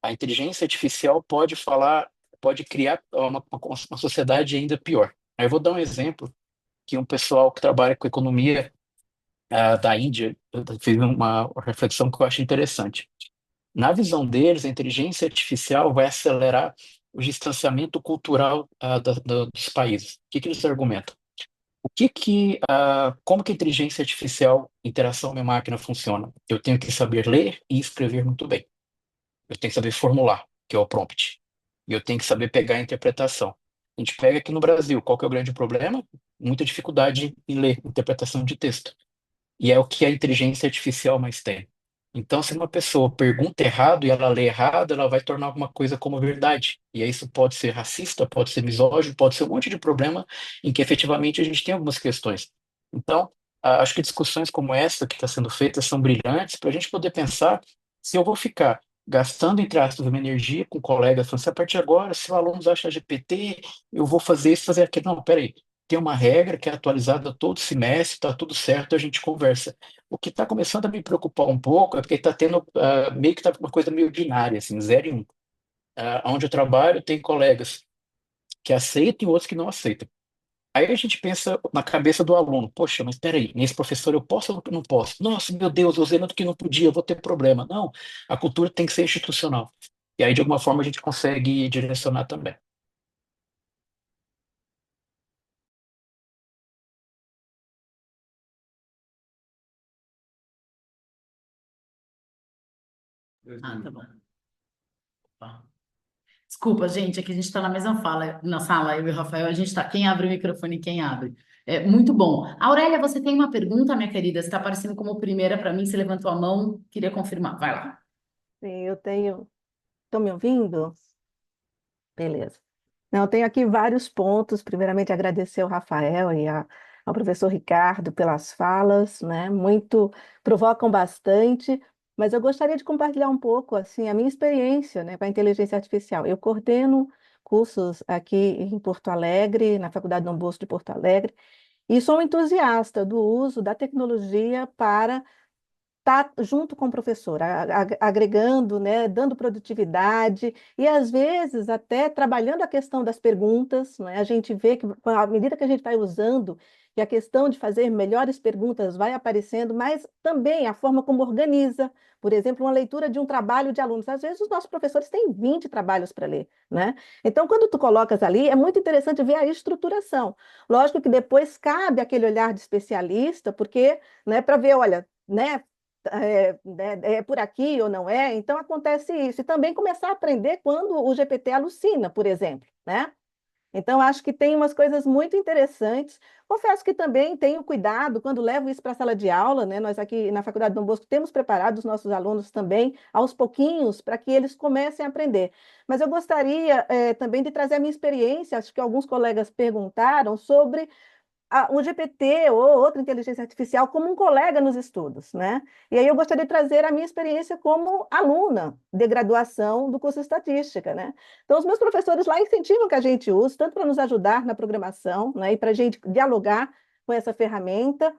A inteligência artificial pode falar, pode criar uma sociedade ainda pior. Aí eu vou dar um exemplo que um pessoal que trabalha com economia da Índia fez uma reflexão que eu acho interessante. Na visão deles, a inteligência artificial vai acelerar o distanciamento cultural dos países. O que eles argumentam? Como que a inteligência artificial, interação minha-máquina funciona? Eu tenho que saber ler e escrever muito bem. Eu tenho que saber formular, que é o prompt. E eu tenho que saber pegar a interpretação. A gente pega aqui no Brasil, qual que é o grande problema? Muita dificuldade em ler interpretação de texto. E é o que a inteligência artificial mais tem. Então, se uma pessoa pergunta errado e ela lê errado, ela vai tornar alguma coisa como verdade. E aí isso pode ser racista, pode ser misógino, pode ser um monte de problema em que efetivamente a gente tem algumas questões. Então, acho que discussões como essa que está sendo feita são brilhantes para a gente poder pensar se eu vou ficar gastando, entre aspas, uma energia com colegas, falando, se a partir de agora, se o aluno usar GPT, eu vou fazer isso, fazer aquilo. Não, peraí, tem uma regra que é atualizada todo semestre, está tudo certo, a gente conversa. O que está começando a me preocupar um pouco é porque está tendo meio que tá uma coisa meio binária, assim, 0 e 1. Onde eu trabalho, tem colegas que aceitam e outros que não aceitam. Aí a gente pensa na cabeça do aluno, poxa, mas peraí, nesse professor eu posso ou não posso? Nossa, meu Deus, eu usei no que não podia, eu vou ter problema. Não, a cultura tem que ser institucional. E aí, de alguma forma, a gente consegue direcionar também. Ah, tá bom. Tá. Desculpa, gente, aqui a gente está na mesma fala, na sala, eu e o Rafael, a gente está. Quem abre o microfone, quem abre. É muito bom. Aurélia, você tem uma pergunta, minha querida? Você está aparecendo como primeira para mim, você levantou a mão, queria confirmar. Vai lá. Sim, eu tenho. Estão me ouvindo? Beleza. Não, eu tenho aqui vários pontos. Primeiramente, agradecer ao Rafael ao professor Ricardo pelas falas, né? Muito, provocam bastante, mas eu gostaria de compartilhar um pouco, assim, a minha experiência, né, com a inteligência artificial. Eu coordeno cursos aqui em Porto Alegre, na Faculdade Dom Bosco de Porto Alegre, e sou entusiasta do uso da tecnologia para tá junto com o professor, agregando, né, dando produtividade e às vezes até trabalhando a questão das perguntas, né? A gente vê que à medida que a gente vai usando e a questão de fazer melhores perguntas vai aparecendo, mas também a forma como organiza, por exemplo, uma leitura de um trabalho de alunos. Às vezes os nossos professores têm 20 trabalhos para ler, né? Então, quando tu colocas ali, é muito interessante ver a estruturação. Lógico que depois cabe aquele olhar de especialista, porque, né, para ver, olha, né, é por aqui ou não é, então acontece isso. E também começar a aprender quando o GPT alucina, por exemplo, né? Então, acho que tem umas coisas muito interessantes. Confesso que também tenho cuidado quando levo isso para a sala de aula, né? Nós aqui na Faculdade Dom Bosco temos preparado os nossos alunos também, aos pouquinhos, para que eles comecem a aprender. Mas eu gostaria também de trazer a minha experiência, acho que alguns colegas perguntaram sobre o GPT ou outra inteligência artificial como um colega nos estudos, né? E aí eu gostaria de trazer a minha experiência como aluna de graduação do curso de estatística, né? Então, os meus professores lá incentivam que a gente use, tanto para nos ajudar na programação, né, e para a gente dialogar com essa ferramenta,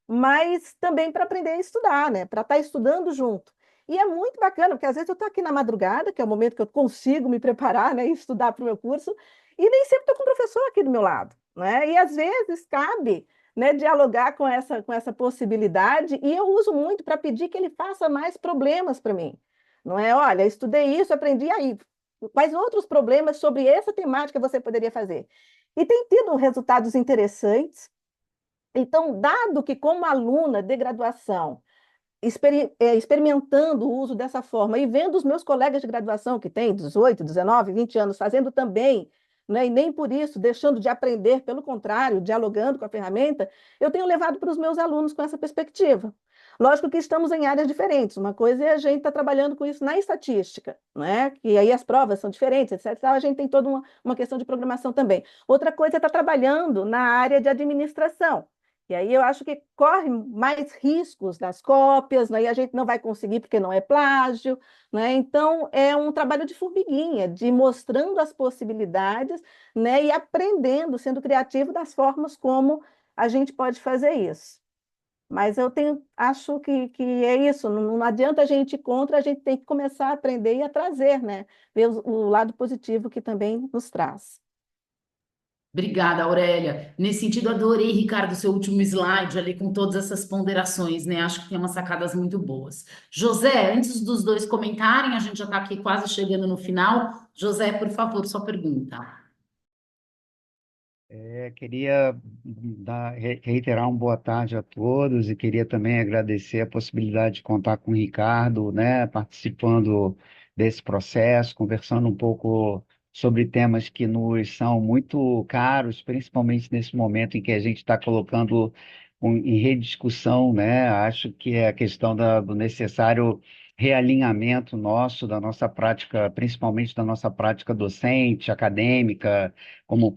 mas também para aprender a estudar, né? Para estar estudando junto. E é muito bacana, porque às vezes eu estou aqui na madrugada, que é o momento que eu consigo me preparar, né, e estudar para o meu curso, e nem sempre estou com o professor aqui do meu lado, né? E às vezes cabe, né, dialogar com essa possibilidade, e eu uso muito para pedir que ele faça mais problemas para mim. Não é, olha, estudei isso, aprendi aí. Quais outros problemas sobre essa temática você poderia fazer? E tem tido resultados interessantes. Então, dado que, como aluna de graduação, experimentando o uso dessa forma e vendo os meus colegas de graduação que têm 18, 19, 20 anos fazendo também, né, e nem por isso deixando de aprender, pelo contrário, dialogando com a ferramenta, eu tenho levado para os meus alunos com essa perspectiva. Lógico que estamos em áreas diferentes. Uma coisa é a gente estar trabalhando com isso na estatística, né? Que aí as provas são diferentes, etc. A gente tem toda uma questão de programação também. Outra coisa é estar trabalhando na área de administração. E aí eu acho que corre mais riscos das cópias, né? E a gente não vai conseguir porque não é plágio, né? Então é um trabalho de formiguinha, de mostrando as possibilidades, né? E aprendendo, sendo criativo das formas como a gente pode fazer isso. Mas acho que é isso, não adianta a gente ir contra, a gente tem que começar a aprender e a trazer, né? Ver o lado positivo que também nos traz. Obrigada, Aurélia. Nesse sentido, adorei, Ricardo, seu último slide ali com todas essas ponderações, né? Acho que tem umas sacadas muito boas. José, antes dos dois comentarem, a gente já está aqui quase chegando no final. José, por favor, sua pergunta. Queria reiterar uma boa tarde a todos e queria também agradecer a possibilidade de contar com o Ricardo, né, participando desse processo, conversando um pouco sobre temas que nos são muito caros, principalmente nesse momento em que a gente está colocando em rediscussão, né, acho que é a questão do necessário realinhamento nosso, da nossa prática, principalmente da nossa prática docente, acadêmica, como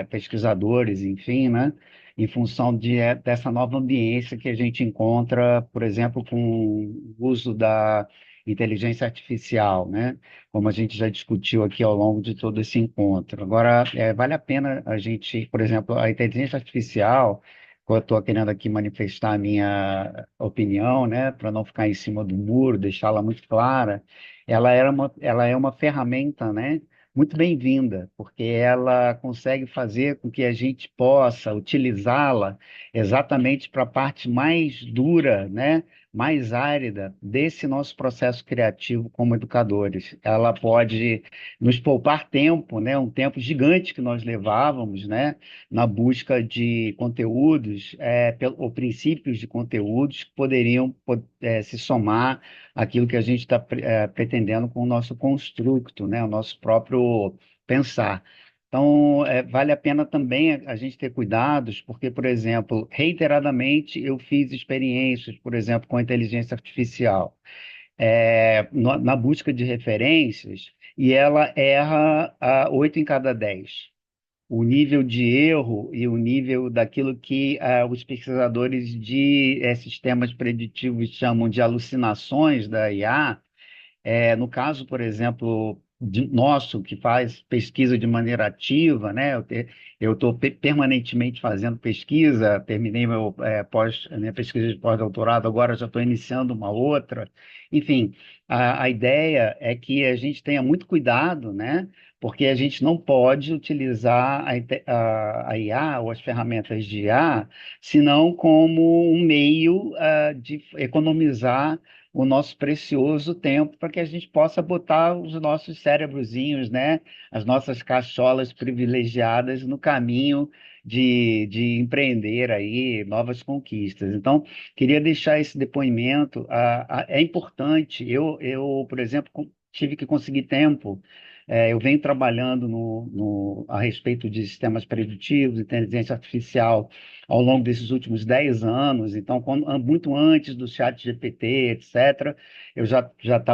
pesquisadores, enfim, né? Em função dessa nova ambiência que a gente encontra, por exemplo, com o uso da inteligência artificial, né? Como a gente já discutiu aqui ao longo de todo esse encontro. Agora, vale a pena a gente, por exemplo, a inteligência artificial, eu estou querendo aqui manifestar a minha opinião, né? Para não ficar em cima do muro, deixá-la muito clara, ela é uma ferramenta, né? Muito bem-vinda, porque ela consegue fazer com que a gente possa utilizá-la exatamente para a parte mais dura, né, mais árida desse nosso processo criativo como educadores. Ela pode nos poupar tempo, né, um tempo gigante que nós levávamos, né, na busca de conteúdos, ou princípios de conteúdos que poderiam se somar aquilo que a gente está pretendendo com o nosso construto, né? O nosso próprio pensar. Então, vale a pena também a gente ter cuidados, porque, por exemplo, reiteradamente eu fiz experiências, por exemplo, com a inteligência artificial, na busca de referências, e ela erra 8 em cada 10. O nível de erro e o nível daquilo que os pesquisadores de sistemas preditivos chamam de alucinações da IA, no caso, por exemplo, nosso, que faz pesquisa de maneira ativa, né? Eu estou permanentemente fazendo pesquisa, terminei minha pesquisa de pós-doutorado, agora já estou iniciando uma outra. Enfim, a ideia é que a gente tenha muito cuidado, né? Porque a gente não pode utilizar a IA ou as ferramentas de IA, senão como um meio de economizar o nosso precioso tempo para que a gente possa botar os nossos cérebrozinhos, né, as nossas cacholas privilegiadas no caminho de empreender aí novas conquistas. Então, queria deixar esse depoimento. É importante. Por exemplo, tive que conseguir tempo. Eu venho trabalhando a respeito de sistemas preditivos, inteligência artificial, ao longo desses últimos 10 anos. Então, muito antes do chat GPT, etc., eu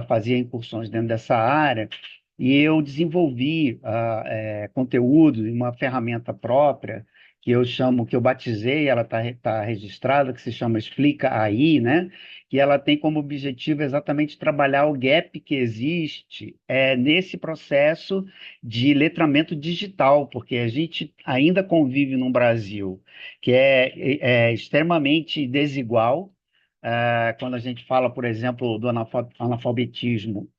fazia incursões dentro dessa área e eu desenvolvi conteúdo em uma ferramenta própria que eu batizei, ela está registrada, que se chama Explica AI, né? Que ela tem como objetivo exatamente trabalhar o gap que existe nesse processo de letramento digital, porque a gente ainda convive num Brasil que é extremamente desigual. Quando a gente fala, por exemplo, do analfabetismo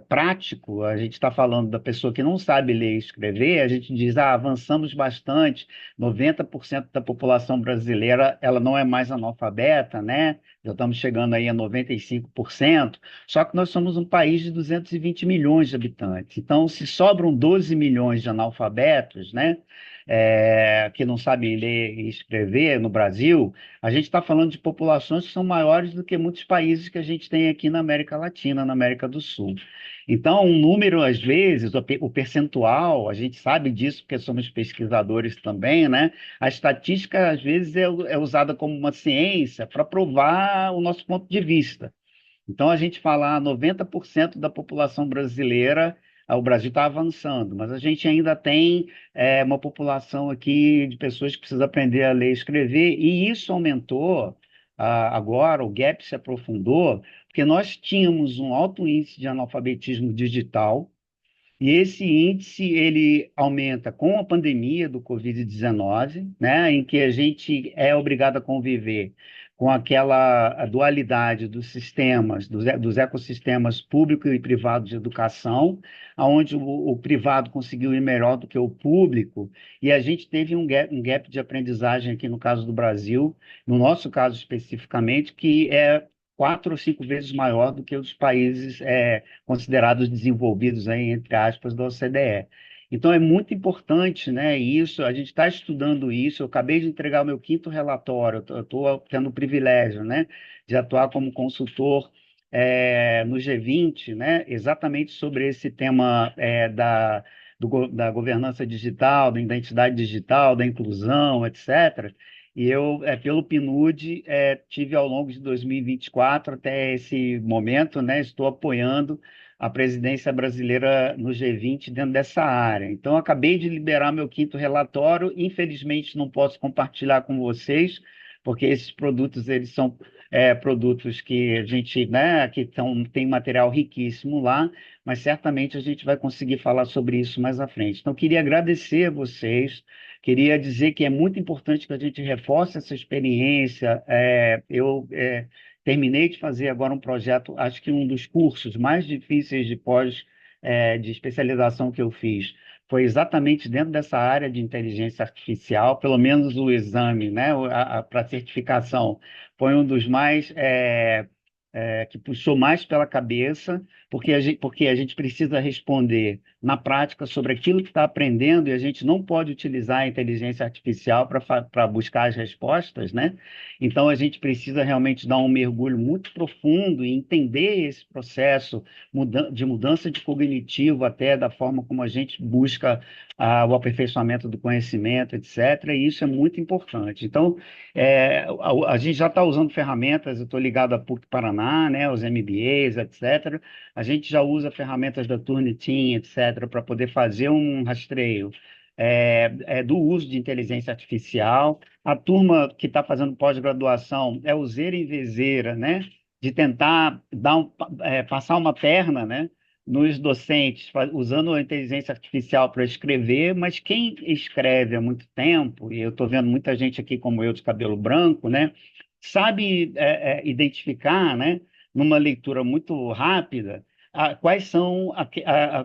prático, a gente está falando da pessoa que não sabe ler e escrever, a gente diz, avançamos bastante, 90% da população brasileira ela não é mais analfabeta, né? Já estamos chegando aí a 95%, só que nós somos um país de 220 milhões de habitantes. Então, se sobram 12 milhões de analfabetos, né? Que não sabem ler e escrever no Brasil, a gente está falando de populações que são maiores do que muitos países que a gente tem aqui na América Latina, na América do Sul. Então, um número, às vezes, o percentual, a gente sabe disso porque somos pesquisadores também, né? A estatística, às vezes, é usada como uma ciência para provar o nosso ponto de vista. Então, a gente fala 90% da população brasileira, o Brasil está avançando, mas a gente ainda tem uma população aqui de pessoas que precisam aprender a ler e escrever, e isso aumentou agora, o gap se aprofundou, porque nós tínhamos um alto índice de analfabetismo digital, e esse índice ele aumenta com a pandemia do Covid-19, né, em que a gente é obrigado a conviver com aquela a dualidade dos sistemas, dos ecossistemas público e privado de educação, onde o privado conseguiu ir melhor do que o público, e a gente teve um gap de aprendizagem aqui no caso do Brasil, no nosso caso especificamente, que é 4 ou 5 vezes maior do que os países considerados desenvolvidos, aí, entre aspas, da OCDE. Então, é muito importante, né, isso, a gente está estudando isso, eu acabei de entregar o meu 5º relatório, eu estou tendo o privilégio, né, de atuar como consultor no G20, né, exatamente sobre esse tema da governança digital, da identidade digital, da inclusão, etc., e eu, pelo PNUD, tive ao longo de 2024 até esse momento, né, estou apoiando a presidência brasileira no G20 dentro dessa área. Então, acabei de liberar meu 5º relatório, infelizmente não posso compartilhar com vocês, porque esses produtos, eles são produtos que a gente, né, tem material riquíssimo lá, mas certamente a gente vai conseguir falar sobre isso mais à frente. Então, queria agradecer a vocês, queria dizer que é muito importante que a gente reforce essa experiência. Eu terminei de fazer agora um projeto, acho que um dos cursos mais difíceis de especialização que eu fiz foi exatamente dentro dessa área de inteligência artificial, pelo menos o exame, né, para certificação, foi um dos mais que puxou mais pela cabeça, porque a gente precisa responder na prática sobre aquilo que está aprendendo e a gente não pode utilizar a inteligência artificial para buscar as respostas, né? Então, a gente precisa realmente dar um mergulho muito profundo e entender esse processo de mudança de cognitivo, até da forma como a gente busca o aperfeiçoamento do conhecimento, etc. E isso é muito importante. Então, a gente já está usando ferramentas, eu estou ligado à PUC Paraná, né, os MBAs, etc. A gente já usa ferramentas da Turnitin, etc., para poder fazer um rastreio do uso de inteligência artificial. A turma que está fazendo pós-graduação é useira e vezeira, né, de tentar passar uma perna, né, nos docentes, usando a inteligência artificial para escrever, mas quem escreve há muito tempo, e eu estou vendo muita gente aqui como eu de cabelo branco, né, sabe identificar, né, numa leitura muito rápida, quais são,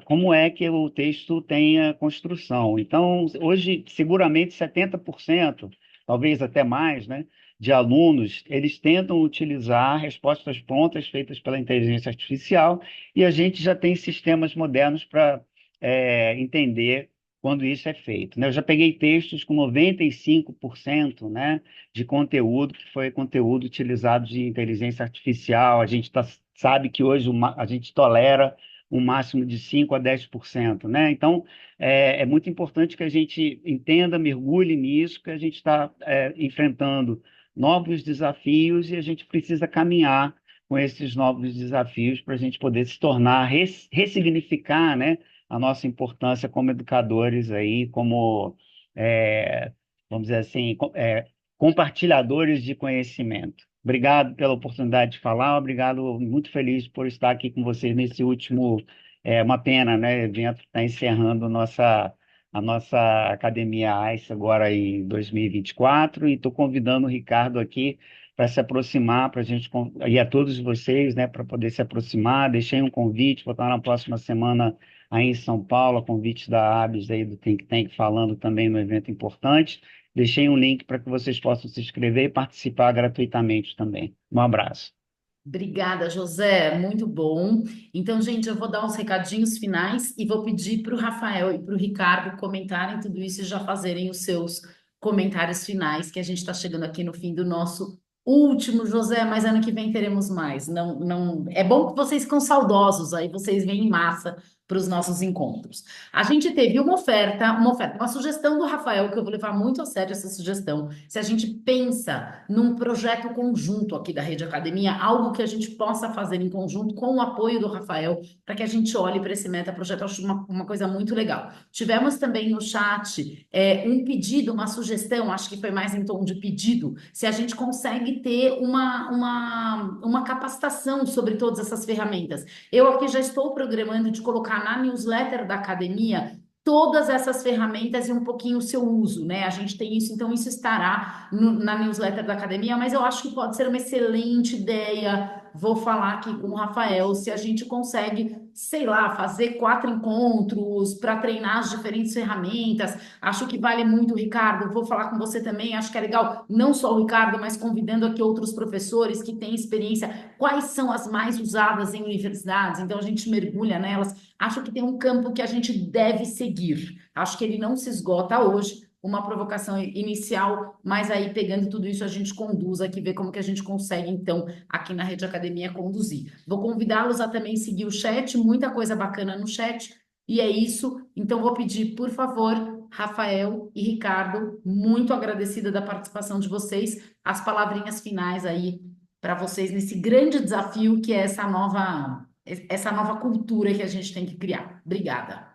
como é que o texto tem a construção. Então, hoje, seguramente 70%, talvez até mais, né, de alunos, eles tentam utilizar respostas prontas feitas pela inteligência artificial, e a gente já tem sistemas modernos para entender quando isso é feito, né? Eu já peguei textos com 95%, né, de conteúdo que foi conteúdo utilizado de inteligência artificial. A gente sabe que hoje a gente tolera um máximo de 5 a 10%, né? Então, é muito importante que a gente entenda, mergulhe nisso, que a gente está enfrentando novos desafios e a gente precisa caminhar com esses novos desafios para a gente poder se tornar, ressignificar, né, a nossa importância como educadores aí, como, vamos dizer assim, compartilhadores de conhecimento. Obrigado pela oportunidade de falar, obrigado, muito feliz por estar aqui com vocês nesse último, uma pena, né, evento está encerrando a nossa Academia ICE agora em 2024, e estou convidando o Ricardo aqui para se aproximar, para a gente, e a todos vocês, né, para poder se aproximar. Deixei um convite, vou estar na próxima semana aí em São Paulo, a convite da ABS, aí do Think Tank, falando também no evento importante. Deixei um link para que vocês possam se inscrever e participar gratuitamente também. Um abraço. Obrigada, José, muito bom. Então, gente, eu vou dar uns recadinhos finais e vou pedir para o Rafael e para o Ricardo comentarem tudo isso e já fazerem os seus comentários finais, que a gente está chegando aqui no fim do nosso último, José, mas ano que vem teremos mais. Não, não, é bom que vocês ficam saudosos, aí vocês vêm em massa para os nossos encontros. A gente teve uma sugestão do Rafael, que eu vou levar muito a sério essa sugestão. Se a gente pensa num projeto conjunto aqui da Rede Academia, algo que a gente possa fazer em conjunto com o apoio do Rafael, para que a gente olhe para esse metaprojeto, eu acho uma coisa muito legal. Tivemos também no chat um pedido, uma sugestão, acho que foi mais em tom de pedido, se a gente consegue ter uma capacitação sobre todas essas ferramentas. Eu aqui já estou programando de colocar na newsletter da academia todas essas ferramentas e um pouquinho o seu uso, né? A gente tem isso, então isso estará na newsletter da academia, mas eu acho que pode ser uma excelente ideia. Vou falar aqui com o Rafael se a gente consegue, sei lá, fazer 4 encontros para treinar as diferentes ferramentas. Acho que vale muito, Ricardo. Vou falar com você também. Acho que é legal, não só o Ricardo, mas convidando aqui outros professores que têm experiência. Quais são as mais usadas em universidades? Então a gente mergulha nelas. Acho que tem um campo que a gente deve seguir. Acho que ele não se esgota hoje. Uma provocação inicial, mas aí pegando tudo isso a gente conduz aqui, ver como que a gente consegue então aqui na Rede Academia conduzir. Vou convidá-los a também seguir o chat, muita coisa bacana no chat. E é isso. Então vou pedir, por favor, Rafael e Ricardo, muito agradecida da participação de vocês, as palavrinhas finais aí para vocês nesse grande desafio que é essa nova cultura que a gente tem que criar. Obrigada.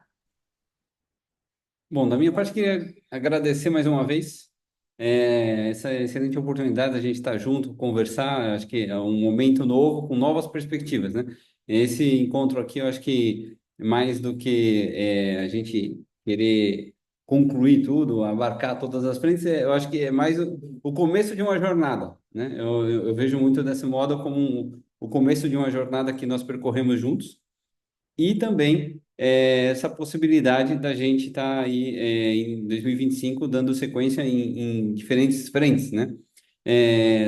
Bom, da minha parte, queria agradecer mais uma vez essa excelente oportunidade da gente estar junto, conversar. Acho que é um momento novo, com novas perspectivas, né? Esse encontro aqui, eu acho que mais do que a gente querer concluir tudo, abarcar todas as frentes, eu acho que é mais o começo de uma jornada, né? Eu vejo muito desse modo como o começo de uma jornada que nós percorremos juntos e também essa possibilidade da gente estar aí em 2025 dando sequência em diferentes frentes, né?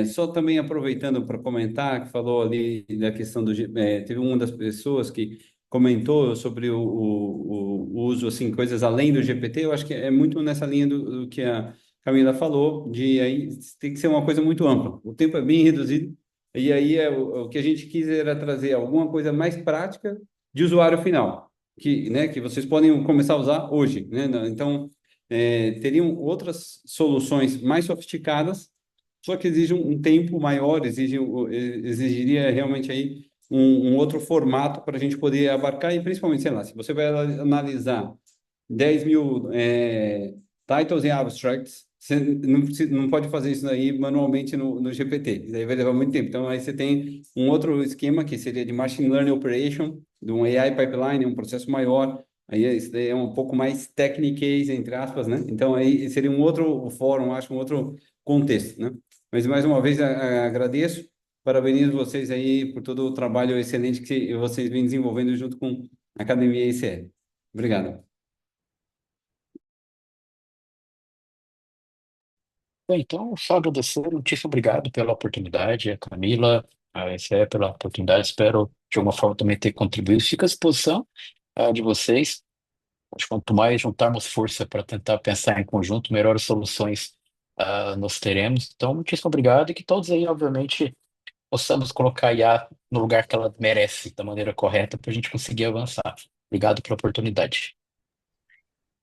Só também aproveitando para comentar, que falou ali da questão teve uma das pessoas que comentou sobre o uso, assim, coisas além do GPT. Eu acho que é muito nessa linha do que a Camila falou, de aí tem que ser uma coisa muito ampla. O tempo é bem reduzido, e aí o que a gente quis era trazer alguma coisa mais prática de usuário final, que vocês podem começar a usar hoje, né? Então, teriam outras soluções mais sofisticadas, só que exigem um tempo maior, exigiria realmente aí um outro formato para a gente poder abarcar, e principalmente, sei lá, se você vai analisar 10 mil titles e abstracts, você não pode fazer isso aí manualmente no GPT, isso aí vai levar muito tempo. Então, aí você tem um outro esquema que seria de Machine Learning Operation, de um AI Pipeline, um processo maior, aí isso daí é um pouco mais techniquez, entre aspas, né? Então, aí seria um outro fórum, acho, um outro contexto, né? Mas, mais uma vez, agradeço, parabenizo vocês aí por todo o trabalho excelente que vocês vêm desenvolvendo junto com a Academia ICL. Obrigado. Bem, então, só agradecer, muitíssimo obrigado pela oportunidade, a Camila, a SE pela oportunidade, espero de alguma forma também ter contribuído. Fico à disposição de vocês. Acho que quanto mais juntarmos força para tentar pensar em conjunto, melhores soluções nós teremos. Então, muitíssimo obrigado e que todos aí, obviamente, possamos colocar a IA no lugar que ela merece, da maneira correta, para a gente conseguir avançar. Obrigado pela oportunidade.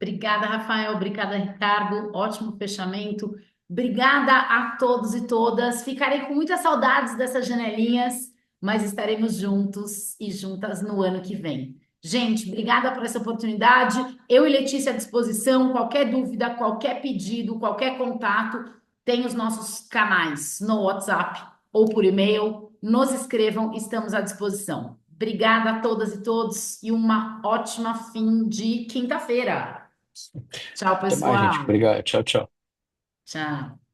Obrigada, Rafael. Obrigada, Ricardo. Ótimo fechamento. Obrigada a todos e todas. Ficarei com muitas saudades dessas janelinhas, mas estaremos juntos e juntas no ano que vem. Gente, obrigada por essa oportunidade. Eu e Letícia à disposição. Qualquer dúvida, qualquer pedido, qualquer contato, tem os nossos canais no WhatsApp ou por e-mail. Nos escrevam, estamos à disposição. Obrigada a todas e todos e uma ótima fim de quinta-feira. Tchau, Até mais, gente. pessoal. Obrigado. Tchau, tchau. Tchau.